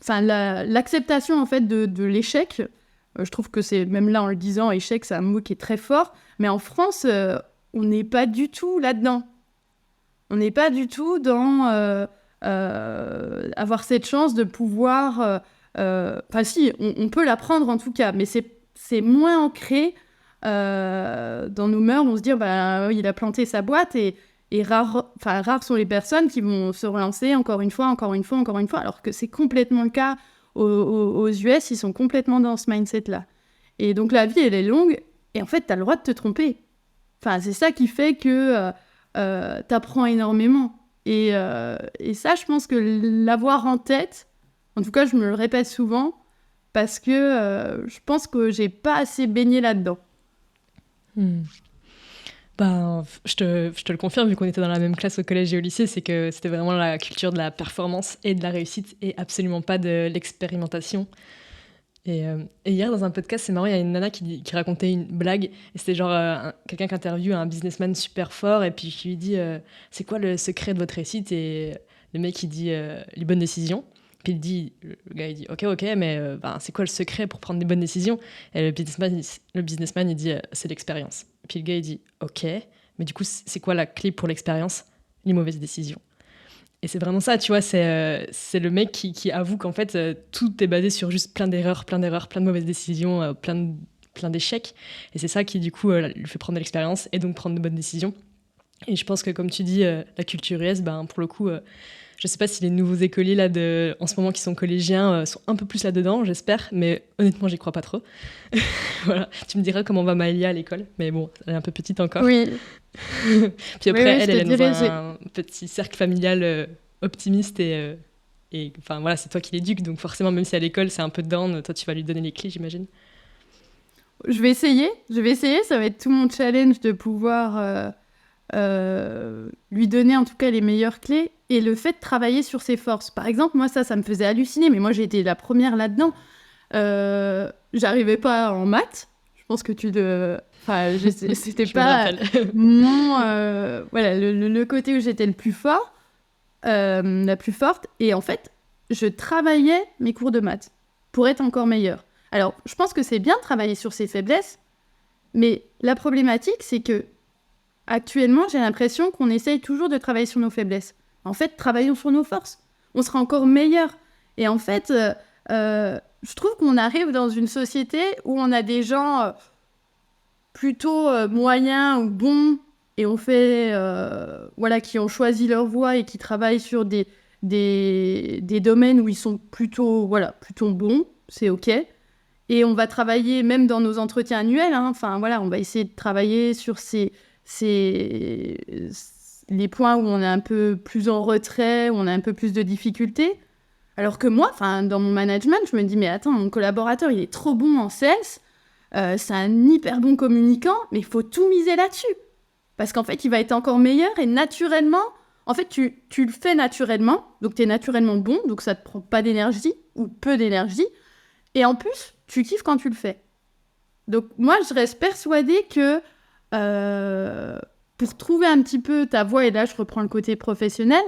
l'acceptation en fait de l'échec. Je trouve que c'est, même là en le disant, échec, c'est un mot qui est très fort. Mais en France, on n'est pas du tout là-dedans. On n'est pas du tout dans avoir cette chance de pouvoir... Enfin si, on peut l'apprendre en tout cas, mais c'est moins ancré dans nos mœurs. On se dit, bah, il a planté sa boîte et rares sont les personnes qui vont se relancer encore une fois, alors que c'est complètement le cas aux US, ils sont complètement dans ce mindset-là. Et donc la vie, elle est longue, et en fait, t'as le droit de te tromper. Enfin, c'est ça qui fait que t'apprends énormément. Et ça, je pense que l'avoir en tête, en tout cas, je me le répète souvent, parce que je pense que j'ai pas assez baigné là-dedans. Ben, je te le confirme, vu qu'on était dans la même classe au collège et au lycée, c'est que c'était vraiment la culture de la performance et de la réussite, et absolument pas de l'expérimentation. Et hier, dans un podcast, c'est marrant, il y a une nana qui racontait une blague, et c'était genre quelqu'un qui interviewe un businessman super fort, et puis qui lui dit c'est quoi le secret de votre réussite? Et le mec, il dit les bonnes décisions. Puis le gars, il dit ok, mais ben, c'est quoi le secret pour prendre des bonnes décisions? Et le businessman, il dit c'est l'expérience. Puis le gars, il dit ok, mais du coup, c'est quoi la clé pour l'expérience? Les mauvaises décisions. Et c'est vraiment ça, tu vois, c'est le mec qui avoue qu'en fait, tout est basé sur juste plein d'erreurs, plein de mauvaises décisions, plein d'échecs. Et c'est ça qui, du coup, lui fait prendre de l'expérience et donc prendre de bonnes décisions. Et je pense que, comme tu dis, la culture US, ben, pour le coup, je sais pas si les nouveaux écoliers, là, en ce moment, qui sont collégiens, sont un peu plus là-dedans, j'espère. Mais honnêtement, j'y crois pas trop. Voilà. Tu me diras comment va Maëlia à l'école. Mais bon, elle est un peu petite encore. Oui. Puis après, oui, elle est dans un petit cercle familial optimiste et enfin voilà, c'est toi qui l'éduques, donc forcément, même si à l'école c'est un peu down, toi tu vas lui donner les clés, j'imagine. Je vais essayer, ça va être tout mon challenge de pouvoir lui donner en tout cas les meilleures clés et le fait de travailler sur ses forces. Par exemple, moi ça me faisait halluciner, mais moi j'ai été la première là-dedans. J'arrivais pas en maths, je pense que c'était pas mon voilà le côté où j'étais le plus fort, la plus forte, et en fait je travaillais mes cours de maths pour être encore meilleure. Alors je pense que c'est bien de travailler sur ses faiblesses, mais la problématique c'est que actuellement j'ai l'impression qu'on essaye toujours de travailler sur nos faiblesses. En fait, travaillons sur nos forces, on sera encore meilleur. Et en fait je trouve qu'on arrive dans une société où on a des gens plutôt moyens ou bons, et on fait voilà, qui ont choisi leur voie et qui travaillent sur des domaines où ils sont plutôt bons, c'est ok. Et on va travailler même dans nos entretiens annuels, hein, enfin voilà, on va essayer de travailler sur les points où on est un peu plus en retrait, où on a un peu plus de difficultés. Alors que moi, dans mon management, je me dis, mais attends, mon collaborateur, il est trop bon en sales, c'est un hyper bon communicant, mais il faut tout miser là-dessus. Parce qu'en fait, il va être encore meilleur, et naturellement, en fait, tu le fais naturellement, donc tu es naturellement bon, donc ça ne te prend pas d'énergie, ou peu d'énergie, et en plus, tu kiffes quand tu le fais. Donc moi, je reste persuadée que pour trouver un petit peu ta voie, et là, je reprends le côté professionnel,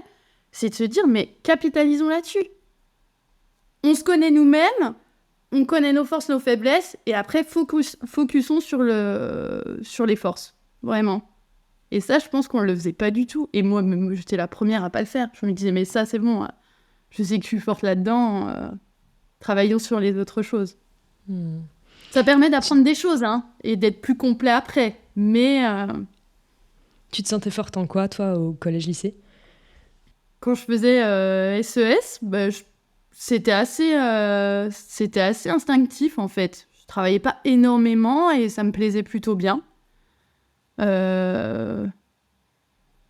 c'est de se dire, mais capitalisons là-dessus. On se connaît nous-mêmes, on connaît nos forces, nos faiblesses, et après, focusons sur les forces, vraiment. Et ça, je pense qu'on ne le faisait pas du tout. Et moi, j'étais la première à pas le faire. Je me disais, mais ça, c'est bon, je sais que je suis forte là-dedans, travaillons sur les autres choses. Ça permet d'apprendre des choses, hein, et d'être plus complet après. Mais tu te sentais forte en quoi, toi, au collège-lycée? Quand je faisais SES, c'était assez instinctif, en fait. Je travaillais pas énormément et ça me plaisait plutôt bien.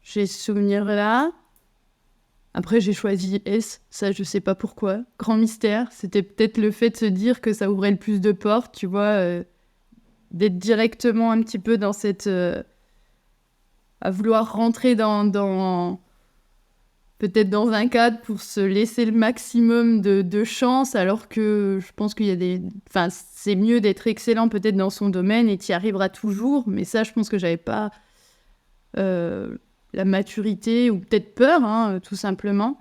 J'ai ce souvenir-là. Après, j'ai choisi S, ça, je sais pas pourquoi. Grand mystère. C'était peut-être le fait de se dire que ça ouvrait le plus de portes, tu vois, d'être directement un petit peu dans cette... à vouloir rentrer dans peut-être dans un cadre pour se laisser le maximum de chance, alors que je pense qu'il y a des... Enfin, c'est mieux d'être excellent peut-être dans son domaine et tu y arriveras toujours, mais ça, je pense que j'avais pas la maturité, ou peut-être peur, hein, tout simplement.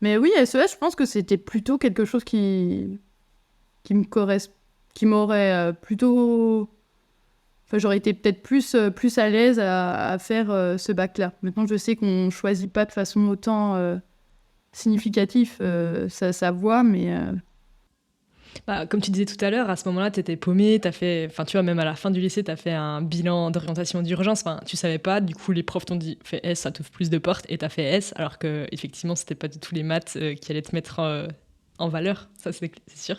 Mais oui, SES, je pense que c'était plutôt quelque chose qui m'aurait plutôt... Enfin, j'aurais été peut-être plus à l'aise à faire ce bac-là. Maintenant, je sais qu'on ne choisit pas de façon autant significatif, sa voix, mais... Bah, comme tu disais tout à l'heure, à ce moment-là, tu étais paumée, enfin, tu vois, même à la fin du lycée, tu as fait un bilan d'orientation d'urgence. Enfin, tu savais pas, du coup, les profs t'ont dit fais S, ça t'ouvre plus de portes, et tu as fait S, alors que effectivement, c'était pas du tout les maths qui allaient te mettre en valeur, ça c'est sûr.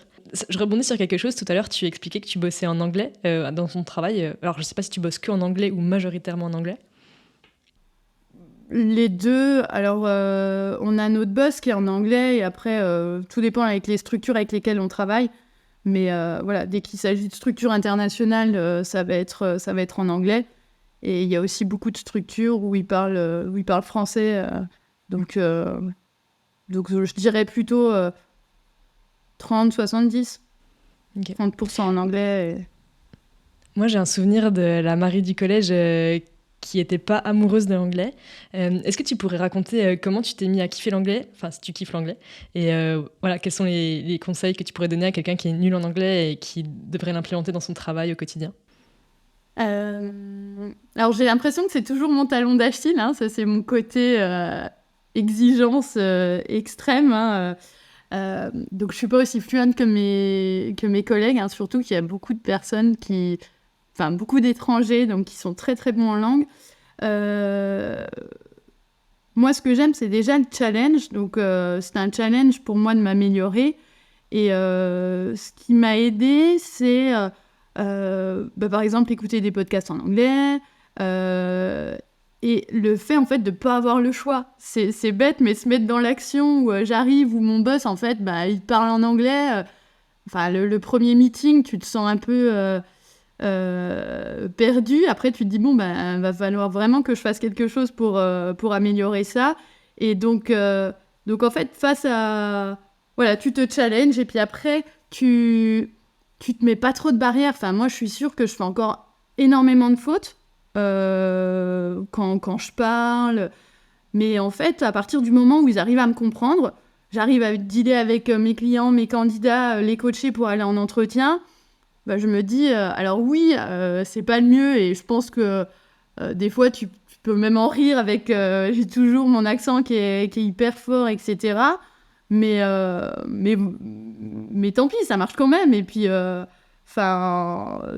Je rebondis sur quelque chose. Tout à l'heure, tu expliquais que tu bossais en anglais dans ton travail. Alors, je sais pas si tu bosses que en anglais ou majoritairement en anglais. Les deux, alors on a notre boss qui est en anglais et après tout dépend avec les structures avec lesquelles on travaille. Mais voilà, dès qu'il s'agit de structures internationales, ça va être en anglais. Et il y a aussi beaucoup de structures où ils parlent français. Donc je dirais plutôt 30-70. Okay. 30% en anglais. Moi, j'ai un souvenir de la Marie du collège qui n'était pas amoureuse de l'anglais. Est-ce que tu pourrais raconter comment tu t'es mis à kiffer l'anglais, enfin si tu kiffes l'anglais, et voilà, quels sont les conseils que tu pourrais donner à quelqu'un qui est nul en anglais et qui devrait l'implémenter dans son travail au quotidien? Alors j'ai l'impression que c'est toujours mon talon d'Achille, hein, ça c'est mon côté exigence extrême. Hein, donc je suis pas aussi fluente que mes collègues, hein, surtout qu'il y a beaucoup de personnes beaucoup d'étrangers, donc qui sont très très bons en langue. Moi, ce que j'aime, c'est déjà le challenge. Donc, c'est un challenge pour moi de m'améliorer. Et ce qui m'a aidée, c'est, par exemple, écouter des podcasts en anglais. Et le fait, en fait, de ne pas avoir le choix. C'est bête, mais se mettre dans l'action où j'arrive, où mon boss, en fait, il parle en anglais. Le premier meeting, tu te sens un peu... perdu. Après, tu te dis, va falloir vraiment que je fasse quelque chose pour améliorer ça. Et donc en fait, face à... Voilà, tu te challenges et puis après, tu te mets pas trop de barrières. Enfin, moi, je suis sûre que je fais encore énormément de fautes quand je parle. Mais en fait, à partir du moment où ils arrivent à me comprendre, j'arrive à dealer avec mes clients, mes candidats, les coacher pour aller en entretien. Je me dis, alors oui, c'est pas le mieux et je pense que des fois tu peux même en rire avec, j'ai toujours mon accent qui est hyper fort, etc. Mais tant pis, ça marche quand même et puis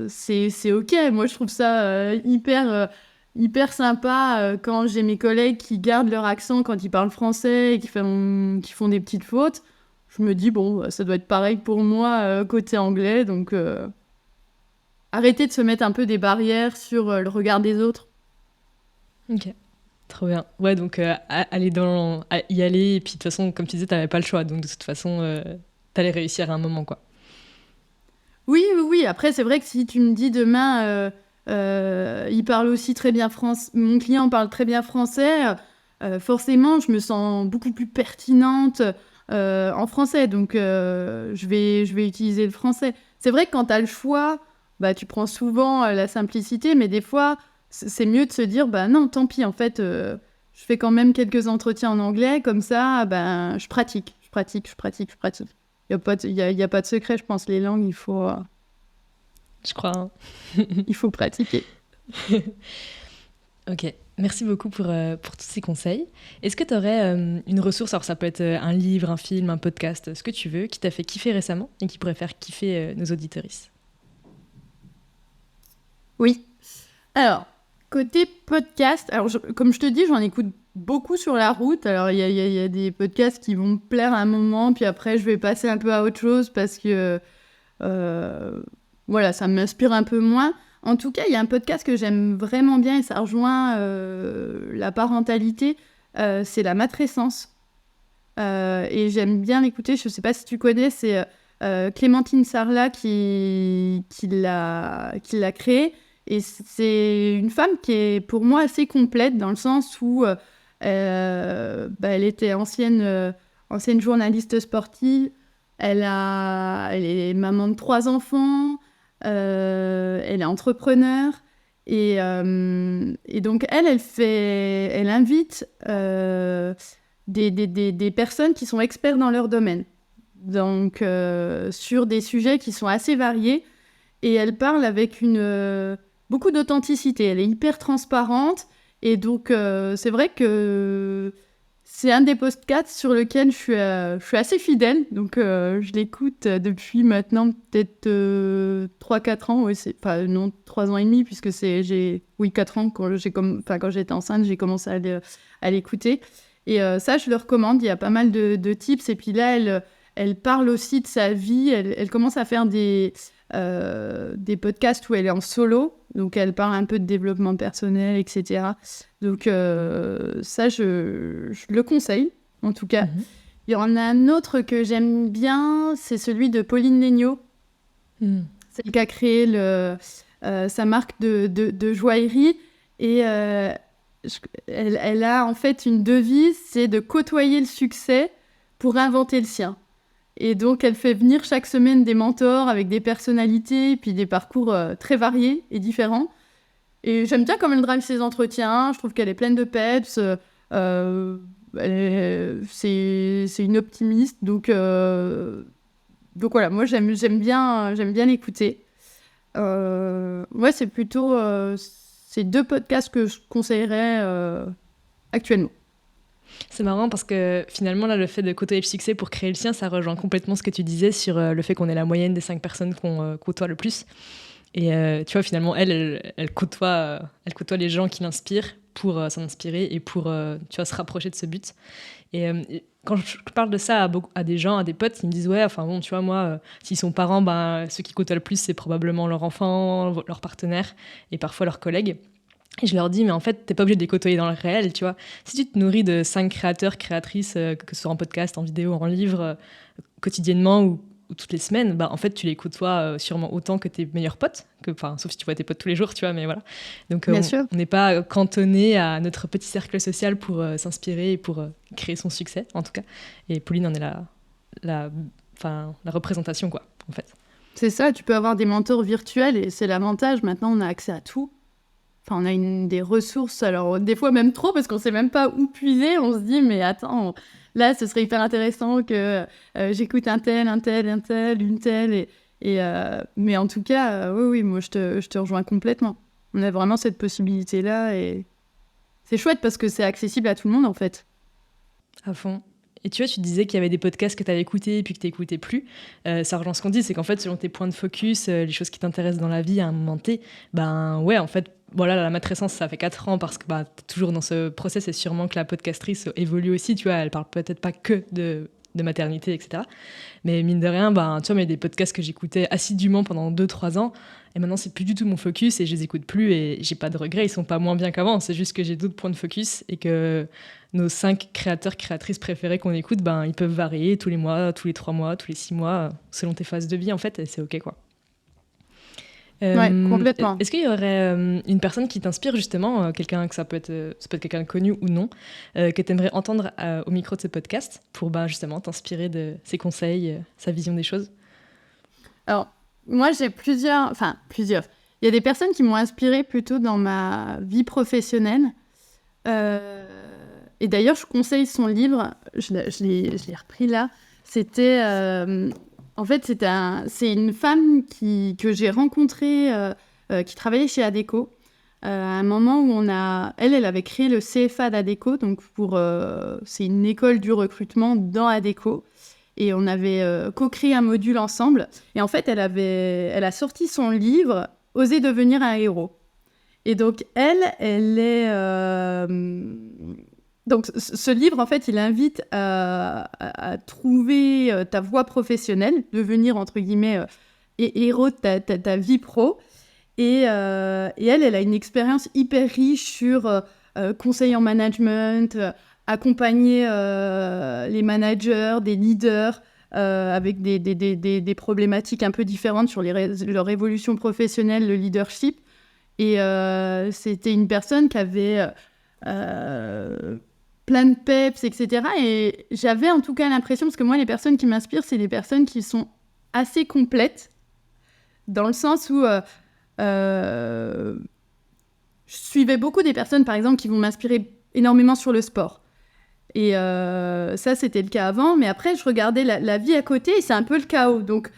c'est ok. Moi je trouve ça hyper sympa quand j'ai mes collègues qui gardent leur accent quand ils parlent français et qui font des petites fautes. Je me dis, bon, ça doit être pareil pour moi côté anglais, donc... Arrêter de se mettre un peu des barrières sur le regard des autres. Ok, trop bien. Ouais, donc y aller, et puis de toute façon, comme tu disais, t'avais pas le choix, donc de toute façon, t'allais réussir à un moment, quoi. Oui. Après, c'est vrai que si tu me dis demain, il parle aussi très bien français, mon client parle très bien français, forcément, je me sens beaucoup plus pertinente en français, donc je vais utiliser le français. C'est vrai que quand t'as le choix... tu prends souvent la simplicité, mais des fois, c'est mieux de se dire, non, tant pis, en fait, je fais quand même quelques entretiens en anglais, comme ça, je pratique. Il n'y a pas de secret, je pense, les langues, il faut... Je crois. Hein. Il faut pratiquer. Ok, merci beaucoup pour tous ces conseils. Est-ce que tu aurais une ressource, alors ça peut être un livre, un film, un podcast, ce que tu veux, qui t'a fait kiffer récemment et qui pourrait faire kiffer nos auditeuristes? Oui. Alors, côté podcast, comme je te dis, j'en écoute beaucoup sur la route. Alors, il y a des podcasts qui vont me plaire à un moment, puis après, je vais passer un peu à autre chose parce que, ça m'inspire un peu moins. En tout cas, il y a un podcast que j'aime vraiment bien et ça rejoint la parentalité, c'est la matrescence. Et j'aime bien l'écouter, je ne sais pas si tu connais, c'est Clémentine Sarlat qui l'a créé. Et c'est une femme qui est pour moi assez complète dans le sens où elle était ancienne journaliste sportive, elle est maman de 3 enfants, elle est entrepreneur et donc elle invite des personnes qui sont experts dans leur domaine, donc sur des sujets qui sont assez variés et elle parle avec beaucoup d'authenticité. Elle est hyper transparente et donc c'est vrai que c'est un des podcasts sur lequel je suis assez fidèle. Donc, je l'écoute depuis maintenant peut-être 3-4 ans. Ouais, enfin, non, 3 ans et demi, puisque j'ai 4 ans. Quand j'étais enceinte, j'ai commencé à l'écouter. Et ça, je le recommande. Il y a pas mal de tips. Et puis là, elle parle aussi de sa vie. Elle commence à faire des podcasts où elle est en solo. Donc, elle parle un peu de développement personnel, etc. Donc, ça, je le conseille, en tout cas. Mhm. Il y en a un autre que j'aime bien, c'est celui de Pauline Léniaud. Celle qui a créé sa marque de joaillerie. Et elle a en fait une devise, c'est de côtoyer le succès pour inventer le sien. Et donc, elle fait venir chaque semaine des mentors avec des personnalités, puis des parcours très variés et différents. Et j'aime bien comme elle drive ses entretiens. Je trouve qu'elle est pleine de peps. C'est une optimiste. Donc voilà, moi, j'aime bien l'écouter. Ouais, c'est plutôt ces 2 podcasts que je conseillerais actuellement. C'est marrant parce que finalement, là, le fait de côtoyer le succès pour créer le sien, ça rejoint complètement ce que tu disais sur le fait qu'on est la moyenne des 5 personnes qu'on côtoie le plus. Et tu vois, finalement, elle côtoie les gens qui l'inspirent pour s'en inspirer et pour tu vois, se rapprocher de ce but. Et quand je parle de ça à des gens, à des potes, ils me disent ouais, enfin bon, tu vois, moi, s'ils sont parents, ben, ceux qui côtoient le plus, c'est probablement leur enfant, leur partenaire et parfois leurs collègues. Et je leur dis, mais en fait, t'es pas obligé de les côtoyer dans le réel, tu vois. Si tu te nourris de 5 créateurs, créatrices, que ce soit en podcast, en vidéo, en livre, quotidiennement ou toutes les semaines, bah, en fait, tu les côtoies sûrement autant que tes meilleurs potes, sauf si tu vois tes potes tous les jours, tu vois, mais voilà. Donc, Bien sûr. on n'est pas cantonné à notre petit cercle social pour s'inspirer et pour créer son succès, en tout cas. Et Pauline en est la représentation, quoi, en fait. C'est ça, tu peux avoir des mentors virtuels et c'est l'avantage. Maintenant, on a accès à tout. Enfin, on a des ressources, alors des fois même trop, parce qu'on sait même pas où puiser. On se dit, mais attends, là, ce serait hyper intéressant que j'écoute un tel, une telle. Mais en tout cas, oui, moi, je te rejoins complètement. On a vraiment cette possibilité-là et c'est chouette parce que c'est accessible à tout le monde, en fait. À fond. Et tu vois, tu disais qu'il y avait des podcasts que tu avais écoutés et puis que tu n'écoutais plus. Ça rejoint ce qu'on dit, c'est qu'en fait, selon tes points de focus, les choses qui t'intéressent dans la vie à un moment T, ben ouais, en fait, voilà, la matrescence, ça fait 4 ans parce que bah, t'es toujours dans ce process et sûrement que la podcastrice évolue aussi, tu vois, elle parle peut-être pas que de maternité, etc. Mais mine de rien, ben, tu vois, il y a des podcasts que j'écoutais assidûment pendant 2-3 ans et maintenant, c'est plus du tout mon focus et je les écoute plus et j'ai pas de regrets, ils sont pas moins bien qu'avant, c'est juste que j'ai d'autres points de focus et que nos 5 créateurs, créatrices préférés qu'on écoute, ben, ils peuvent varier tous les mois, tous les 3 mois, tous les 6 mois, selon tes phases de vie, en fait, et c'est OK, quoi. Ouais, complètement. Est-ce qu'il y aurait une personne qui t'inspire, justement, quelqu'un que ça peut être quelqu'un de connu ou non, que tu aimerais entendre au micro de ce podcast pour justement t'inspirer de ses conseils, sa vision des choses? Alors, moi, j'ai plusieurs. Il y a des personnes qui m'ont inspirée plutôt dans ma vie professionnelle. Et d'ailleurs, je conseille son livre. Je l'ai repris là. C'était... en fait, c'est une femme que j'ai rencontrée, qui travaillait chez Adecco. À un moment où elle avait créé le CFA d'Adecco. Donc, c'est une école du recrutement dans Adecco. Et on avait co-créé un module ensemble. Et en fait, elle a sorti son livre « Oser devenir un héros ». Et donc, elle est... Donc, ce livre, en fait, il invite à trouver ta voie professionnelle, devenir, entre guillemets, héros de ta vie pro. Et elle a une expérience hyper riche sur conseil en management, accompagner les managers, des leaders, avec des problématiques un peu différentes sur leur évolution professionnelle, le leadership. Et c'était une personne qui avait plein de peps, etc. Et j'avais en tout cas l'impression, parce que moi, les personnes qui m'inspirent, c'est des personnes qui sont assez complètes, dans le sens où je suivais beaucoup des personnes, par exemple, qui vont m'inspirer énormément sur le sport. Et ça, c'était le cas avant. Mais après, je regardais la vie à côté et c'est un peu le chaos. Donc,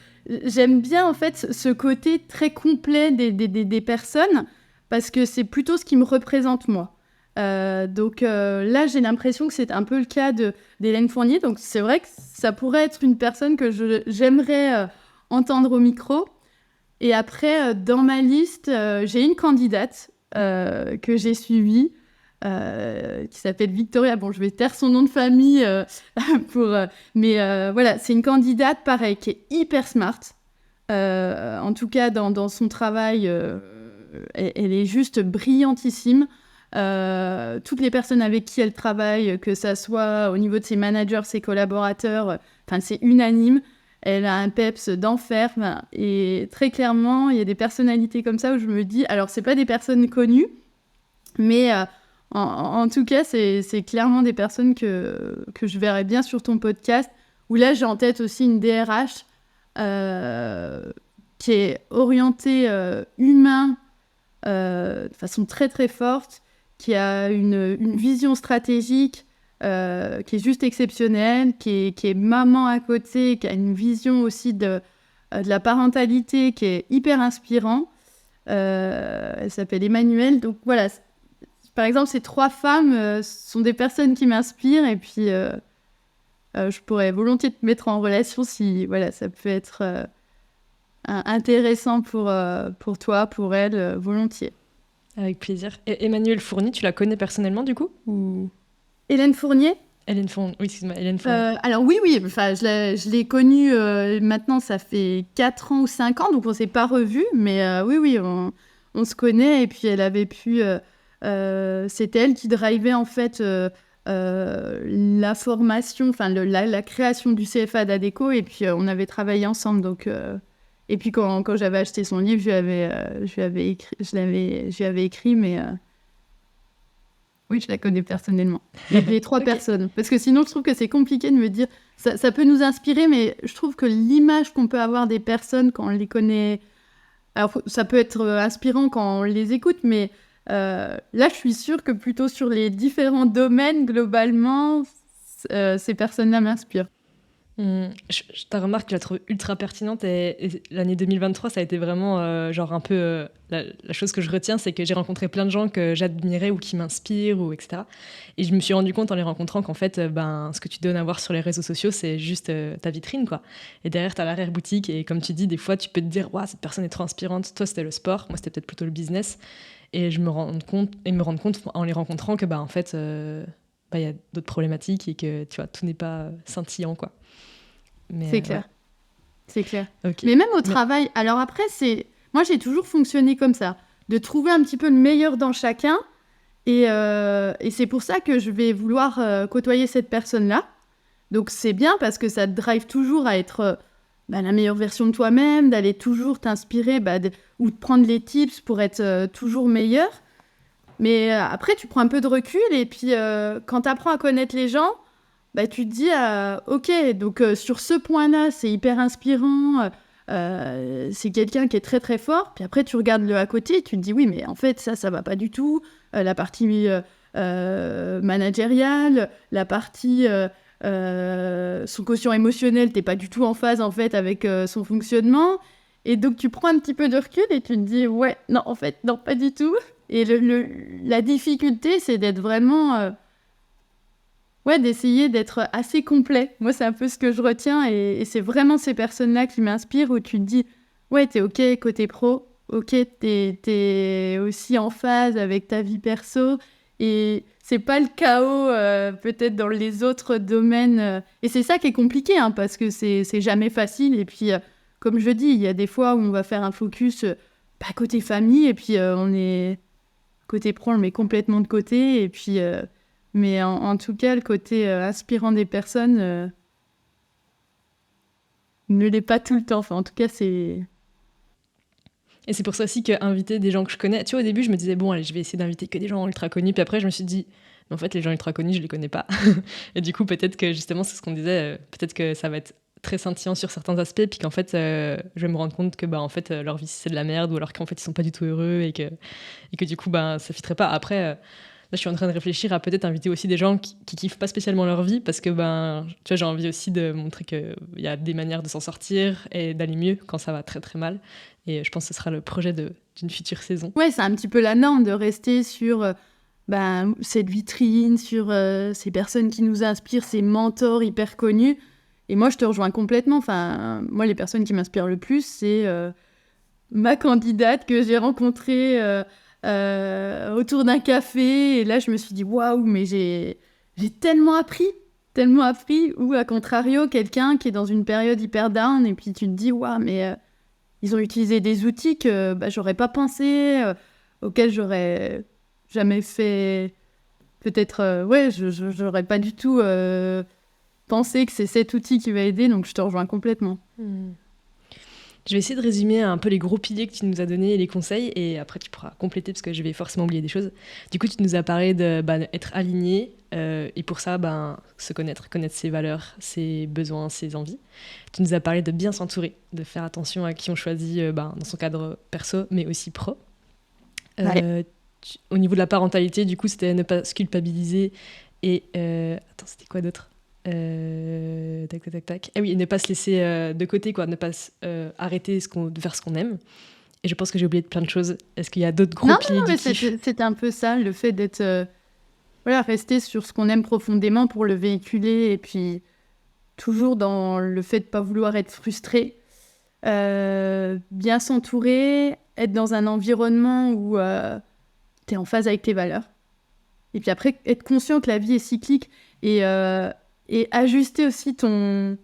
j'aime bien, en fait, ce côté très complet des personnes parce que c'est plutôt ce qui me représente, moi. Donc là, j'ai l'impression que c'est un peu le cas d'Hélène Fournier. Donc c'est vrai que ça pourrait être une personne que j'aimerais entendre au micro. Et après, dans ma liste, j'ai une candidate que j'ai suivie qui s'appelle Victoria. Bon, je vais taire son nom de famille mais voilà, c'est une candidate, pareil, qui est hyper smart. En tout cas, dans son travail, elle est juste brillantissime. Toutes les personnes avec qui elle travaille, que ça soit au niveau de ses managers, ses collaborateurs, c'est unanime. Elle a un peps d'enfer. Et très clairement, il y a des personnalités comme ça où je me dis... Alors, c'est pas des personnes connues, mais en tout cas, c'est clairement des personnes que je verrais bien sur ton podcast. Où là, j'ai en tête aussi une DRH qui est orientée humain de façon très, très forte, qui a une vision stratégique qui est juste exceptionnelle, qui est maman à côté, qui a une vision aussi de la parentalité qui est hyper inspirant. Elle s'appelle Emmanuelle. Donc voilà, par exemple, ces 3 femmes sont des personnes qui m'inspirent et puis je pourrais volontiers te mettre en relation si voilà, ça peut être intéressant pour toi, pour elle, volontiers. Avec plaisir. Et Emmanuelle Fournier, tu la connais personnellement du coup ou... Hélène Fournier Hélène Fournier, oui, excuse-moi, Hélène Fournier. Alors oui, enfin, je l'ai connue maintenant, ça fait 4 ans ou 5 ans, donc on ne s'est pas revus, mais oui, on se connaît, et puis elle avait pu... c'était elle qui drivait en fait la formation, enfin la création du CFA d'Adecco, et puis on avait travaillé ensemble, donc... Et puis quand j'avais acheté son livre, je lui avais écrit, mais oui, je la connais personnellement. Les 3 Okay. personnes. Parce que sinon, je trouve que c'est compliqué de me dire... Ça peut nous inspirer, mais je trouve que l'image qu'on peut avoir des personnes quand on les connaît... Alors, ça peut être inspirant quand on les écoute, mais là, je suis sûre que plutôt sur les différents domaines, globalement, ces personnes-là m'inspirent. Ta remarque, je la trouve ultra pertinente et l'année 2023, ça a été vraiment genre un peu la chose que je retiens, c'est que j'ai rencontré plein de gens que j'admirais ou qui m'inspirent ou etc. Et je me suis rendu compte en les rencontrant qu'en fait, ce que tu donnes à voir sur les réseaux sociaux, c'est juste ta vitrine, quoi. Et derrière, t'as l'arrière-boutique et comme tu dis, des fois, tu peux te dire, waouh, cette personne est trop inspirante. Toi, c'était le sport, moi, c'était peut-être plutôt le business. Et me rendre compte en les rencontrant que en fait, il y a d'autres problématiques et que tu vois, tout n'est pas scintillant, quoi. Mais, c'est clair. Ouais. C'est clair. Okay. Mais même au travail, alors après, moi j'ai toujours fonctionné comme ça, de trouver un petit peu le meilleur dans chacun, et c'est pour ça que je vais vouloir côtoyer cette personne-là. Donc c'est bien parce que ça te drive toujours à être la meilleure version de toi-même, d'aller toujours t'inspirer ou de prendre les tips pour être toujours meilleur. Mais après, tu prends un peu de recul, et puis quand tu apprends à connaître les gens, tu te dis, ok, donc sur ce point-là, c'est hyper inspirant, c'est quelqu'un qui est très très fort, puis après tu regardes le à côté, et tu te dis, oui, mais en fait, ça va pas du tout, la partie managériale, la partie son quotient émotionnel, t'es pas du tout en phase en fait avec son fonctionnement, et donc tu prends un petit peu de recul, et tu te dis, ouais, non, en fait, non, pas du tout, et la difficulté, c'est d'être vraiment... d'essayer d'être assez complet. Moi, c'est un peu ce que je retiens, et c'est vraiment ces personnes-là qui m'inspirent, où tu te dis, ouais, t'es OK côté pro, OK, t'es aussi en phase avec ta vie perso, et c'est pas le chaos peut-être dans les autres domaines. Et c'est ça qui est compliqué, hein, parce que c'est jamais facile, et puis, comme je dis, il y a des fois où on va faire un focus côté famille, et puis on est... Côté pro, on le met complètement de côté, et puis... Mais en tout cas, le côté inspirant des personnes ne l'est pas tout le temps. Enfin, en tout cas, c'est... Et c'est pour ça aussi qu'inviter des gens que je connais... Tu vois, au début, je me disais, bon, allez, je vais essayer d'inviter que des gens ultra connus. Puis après, je me suis dit, en fait, les gens ultra connus, je les connais pas. Et du coup, peut-être que, justement, c'est ce qu'on disait, peut-être que ça va être très scintillant sur certains aspects, puis qu'en fait, je vais me rendre compte que, en fait, leur vie, c'est de la merde, ou alors qu'en fait, ils sont pas du tout heureux, et que du coup, ça fitterait pas. Après... Là, je suis en train de réfléchir à peut-être inviter aussi des gens qui kiffent pas spécialement leur vie, parce que tu vois, j'ai envie aussi de montrer qu'il y a des manières de s'en sortir et d'aller mieux quand ça va très très mal. Et je pense que ce sera le projet d'une future saison. Ouais, c'est un petit peu la norme de rester sur cette vitrine sur ces personnes qui nous inspirent, ces mentors hyper connus. Et moi, je te rejoins complètement. Enfin, moi, les personnes qui m'inspirent le plus, c'est ma candidate que j'ai rencontrée autour d'un café. Et là, je me suis dit, waouh, mais j'ai tellement appris. Tellement appris. Ou à contrario, quelqu'un qui est dans une période hyper down, et puis tu te dis, waouh, mais ils ont utilisé des outils que j'aurais pas pensé, auxquels j'aurais jamais fait. Peut-être, j'aurais pas du tout pensé que c'est cet outil qui va aider, donc je te rejoins complètement. Je vais essayer de résumer un peu les gros piliers que tu nous as donnés et les conseils, et après tu pourras compléter parce que je vais forcément oublier des choses. Du coup, tu nous as parlé d'être aligné, et pour ça, se connaître ses valeurs, ses besoins, ses envies. Tu nous as parlé de bien s'entourer, de faire attention à qui on choisit dans son cadre perso, mais aussi pro. Au niveau de la parentalité, du coup, c'était ne pas se culpabiliser et... Attends, c'était quoi d'autre ? Tac. Ah oui, ne pas se laisser de côté, quoi, ne pas arrêter de faire ce qu'on aime. Et je pense que j'ai oublié plein de choses. Est-ce qu'il y a d'autres gros piliers du kiff ? C'était un peu ça, le fait d'être rester sur ce qu'on aime profondément pour le véhiculer, et puis toujours dans le fait de pas vouloir être frustré, bien s'entourer, être dans un environnement où t'es en phase avec tes valeurs, et puis après être conscient que la vie est cyclique, et ajuster aussi ton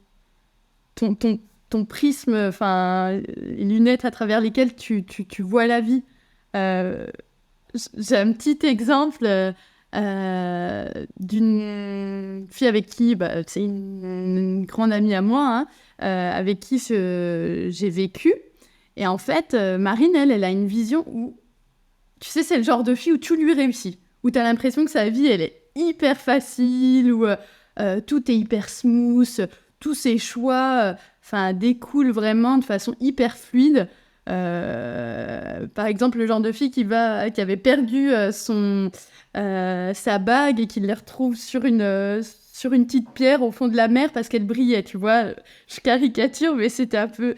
prisme, enfin les lunettes à travers lesquelles tu vois la vie. J'ai un petit exemple d'une fille avec qui, c'est une grande amie à moi, avec qui j'ai vécu. Et en fait, Marine, elle a une vision où, tu sais, c'est le genre de fille où tout lui réussit, où tu as l'impression que sa vie, elle est hyper facile, où tout est hyper smooth, tous ses choix découlent vraiment de façon hyper fluide. Par exemple, le genre de fille qui avait perdu sa bague et qui la retrouve sur une petite pierre au fond de la mer parce qu'elle brillait, tu vois. Je caricature, mais c'est un peu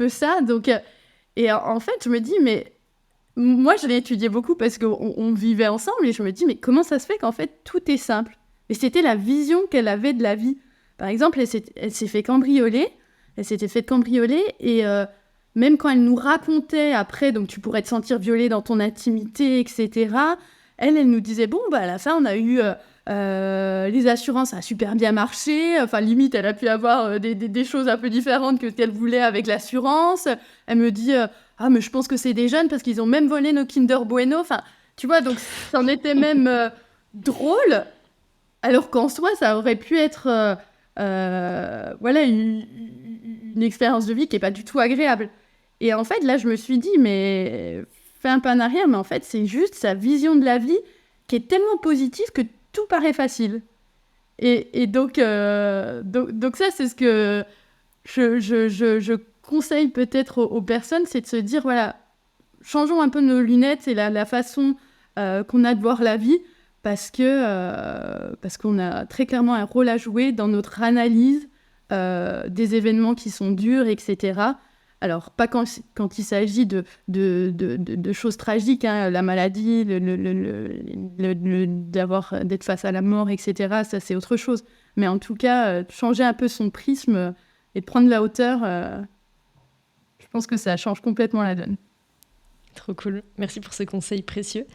ça. Donc, et en fait, je me dis, mais moi, je l'ai étudié beaucoup parce qu'on vivait ensemble, et je me dis, mais comment ça se fait qu'en fait, tout est simple ? Et c'était la vision qu'elle avait de la vie. Par exemple, elle s'était fait cambrioler, et même quand elle nous racontait après, donc tu pourrais te sentir violée dans ton intimité, etc., elle nous disait, bon, à la fin, on a eu les assurances, ça a super bien marché, enfin, limite, elle a pu avoir des choses un peu différentes que ce qu'elle voulait avec l'assurance. Elle me dit, ah, mais je pense que c'est des jeunes parce qu'ils ont même volé nos Kinder Bueno. Enfin, tu vois, donc c'en était même drôle, alors qu'en soi, ça aurait pu être une expérience de vie qui n'est pas du tout agréable. Et en fait, là, je me suis dit, mais fais un pas en arrière, mais en fait, c'est juste sa vision de la vie qui est tellement positive que tout paraît facile. Et donc ça, c'est ce que je conseille peut-être aux personnes, c'est de se dire, voilà, changeons un peu nos lunettes et la façon qu'on a de voir la vie, parce qu'on a très clairement un rôle à jouer dans notre analyse des événements qui sont durs, etc. Alors, pas quand il s'agit de choses tragiques, hein, la maladie, d'être face à la mort, etc. Ça, c'est autre chose. Mais en tout cas, changer un peu son prisme et de prendre la hauteur, je pense que ça change complètement la donne. Trop cool. Merci pour ce conseil précieux.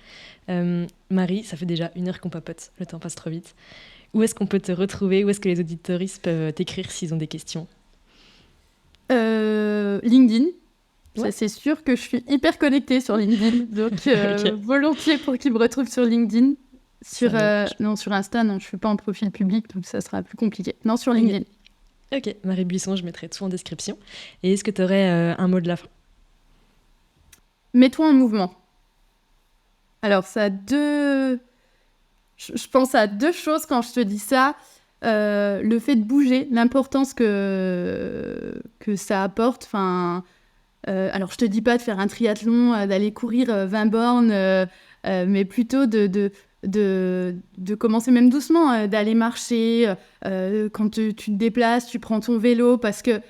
Marie, ça fait déjà 1 heure qu'on papote. Le temps passe trop vite. Où est-ce qu'on peut te retrouver ? Où est-ce que les auditoristes peuvent t'écrire s'ils ont des questions ? LinkedIn. Ouais. Ça, c'est sûr que je suis hyper connectée sur LinkedIn. Donc, okay. Volontiers pour qu'ils me retrouvent sur LinkedIn. Sur Insta, non, je ne suis pas en profil public, donc ça sera plus compliqué. Non, sur LinkedIn. Ok, Marie Buisson, je mettrai tout en description. Et est-ce que tu aurais un mot de la fin ? Mets-toi en mouvement. Alors, ça a deux... Je pense à 2 choses quand je te dis ça. Le fait de bouger, l'importance que ça apporte. Alors, je te dis pas de faire un triathlon, d'aller courir 20 bornes, mais plutôt de commencer même doucement, d'aller marcher. Quand tu te déplaces, tu prends ton vélo, parce que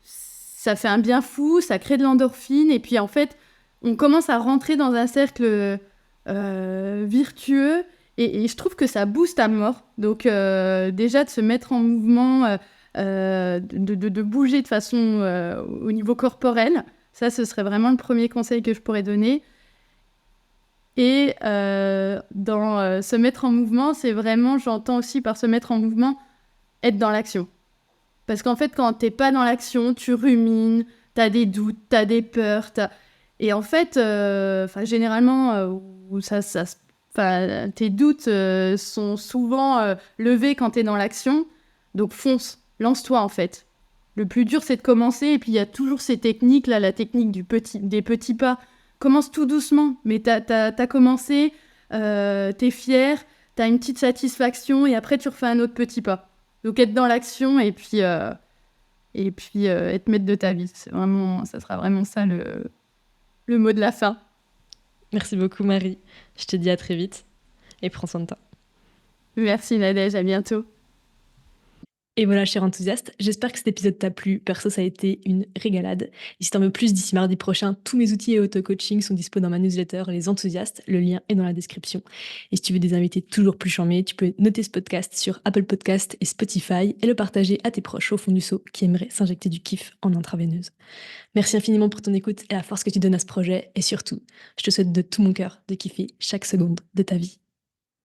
ça fait un bien fou, ça crée de l'endorphine, et puis en fait, on commence à rentrer dans un cercle virtueux. Et je trouve que ça booste à mort. Donc déjà de se mettre en mouvement, de bouger de façon au niveau corporel, ça ce serait vraiment le premier conseil que je pourrais donner. Et dans se mettre en mouvement, c'est vraiment, j'entends aussi par se mettre en mouvement, être dans l'action. Parce qu'en fait, quand t'es pas dans l'action, tu rumines, t'as des doutes, t'as des peurs, et en fait, généralement, où tes doutes sont souvent levés quand t'es dans l'action. Donc fonce, lance-toi en fait. Le plus dur, c'est de commencer, et puis il y a toujours ces techniques, là, la technique des petits pas. Commence tout doucement, mais t'as commencé, t'es fier, t'as une petite satisfaction, et après tu refais un autre petit pas. Donc être dans l'action, et puis être maître de ta vie. Ça sera vraiment ça le mot de la fin. Merci beaucoup Marie. Je te dis à très vite et prends soin de toi. Merci Nadège, à bientôt. Et voilà, cher enthousiaste, j'espère que cet épisode t'a plu. Perso, ça a été une régalade. Et si t'en veux plus d'ici mardi prochain, tous mes outils et auto-coaching sont dispo dans ma newsletter Les Enthousiastes. Le lien est dans la description. Et si tu veux des invités toujours plus charmés, tu peux noter ce podcast sur Apple Podcast et Spotify et le partager à tes proches au fond du seau qui aimeraient s'injecter du kiff en intraveineuse. Merci infiniment pour ton écoute et la force que tu donnes à ce projet. Et surtout, je te souhaite de tout mon cœur de kiffer chaque seconde de ta vie.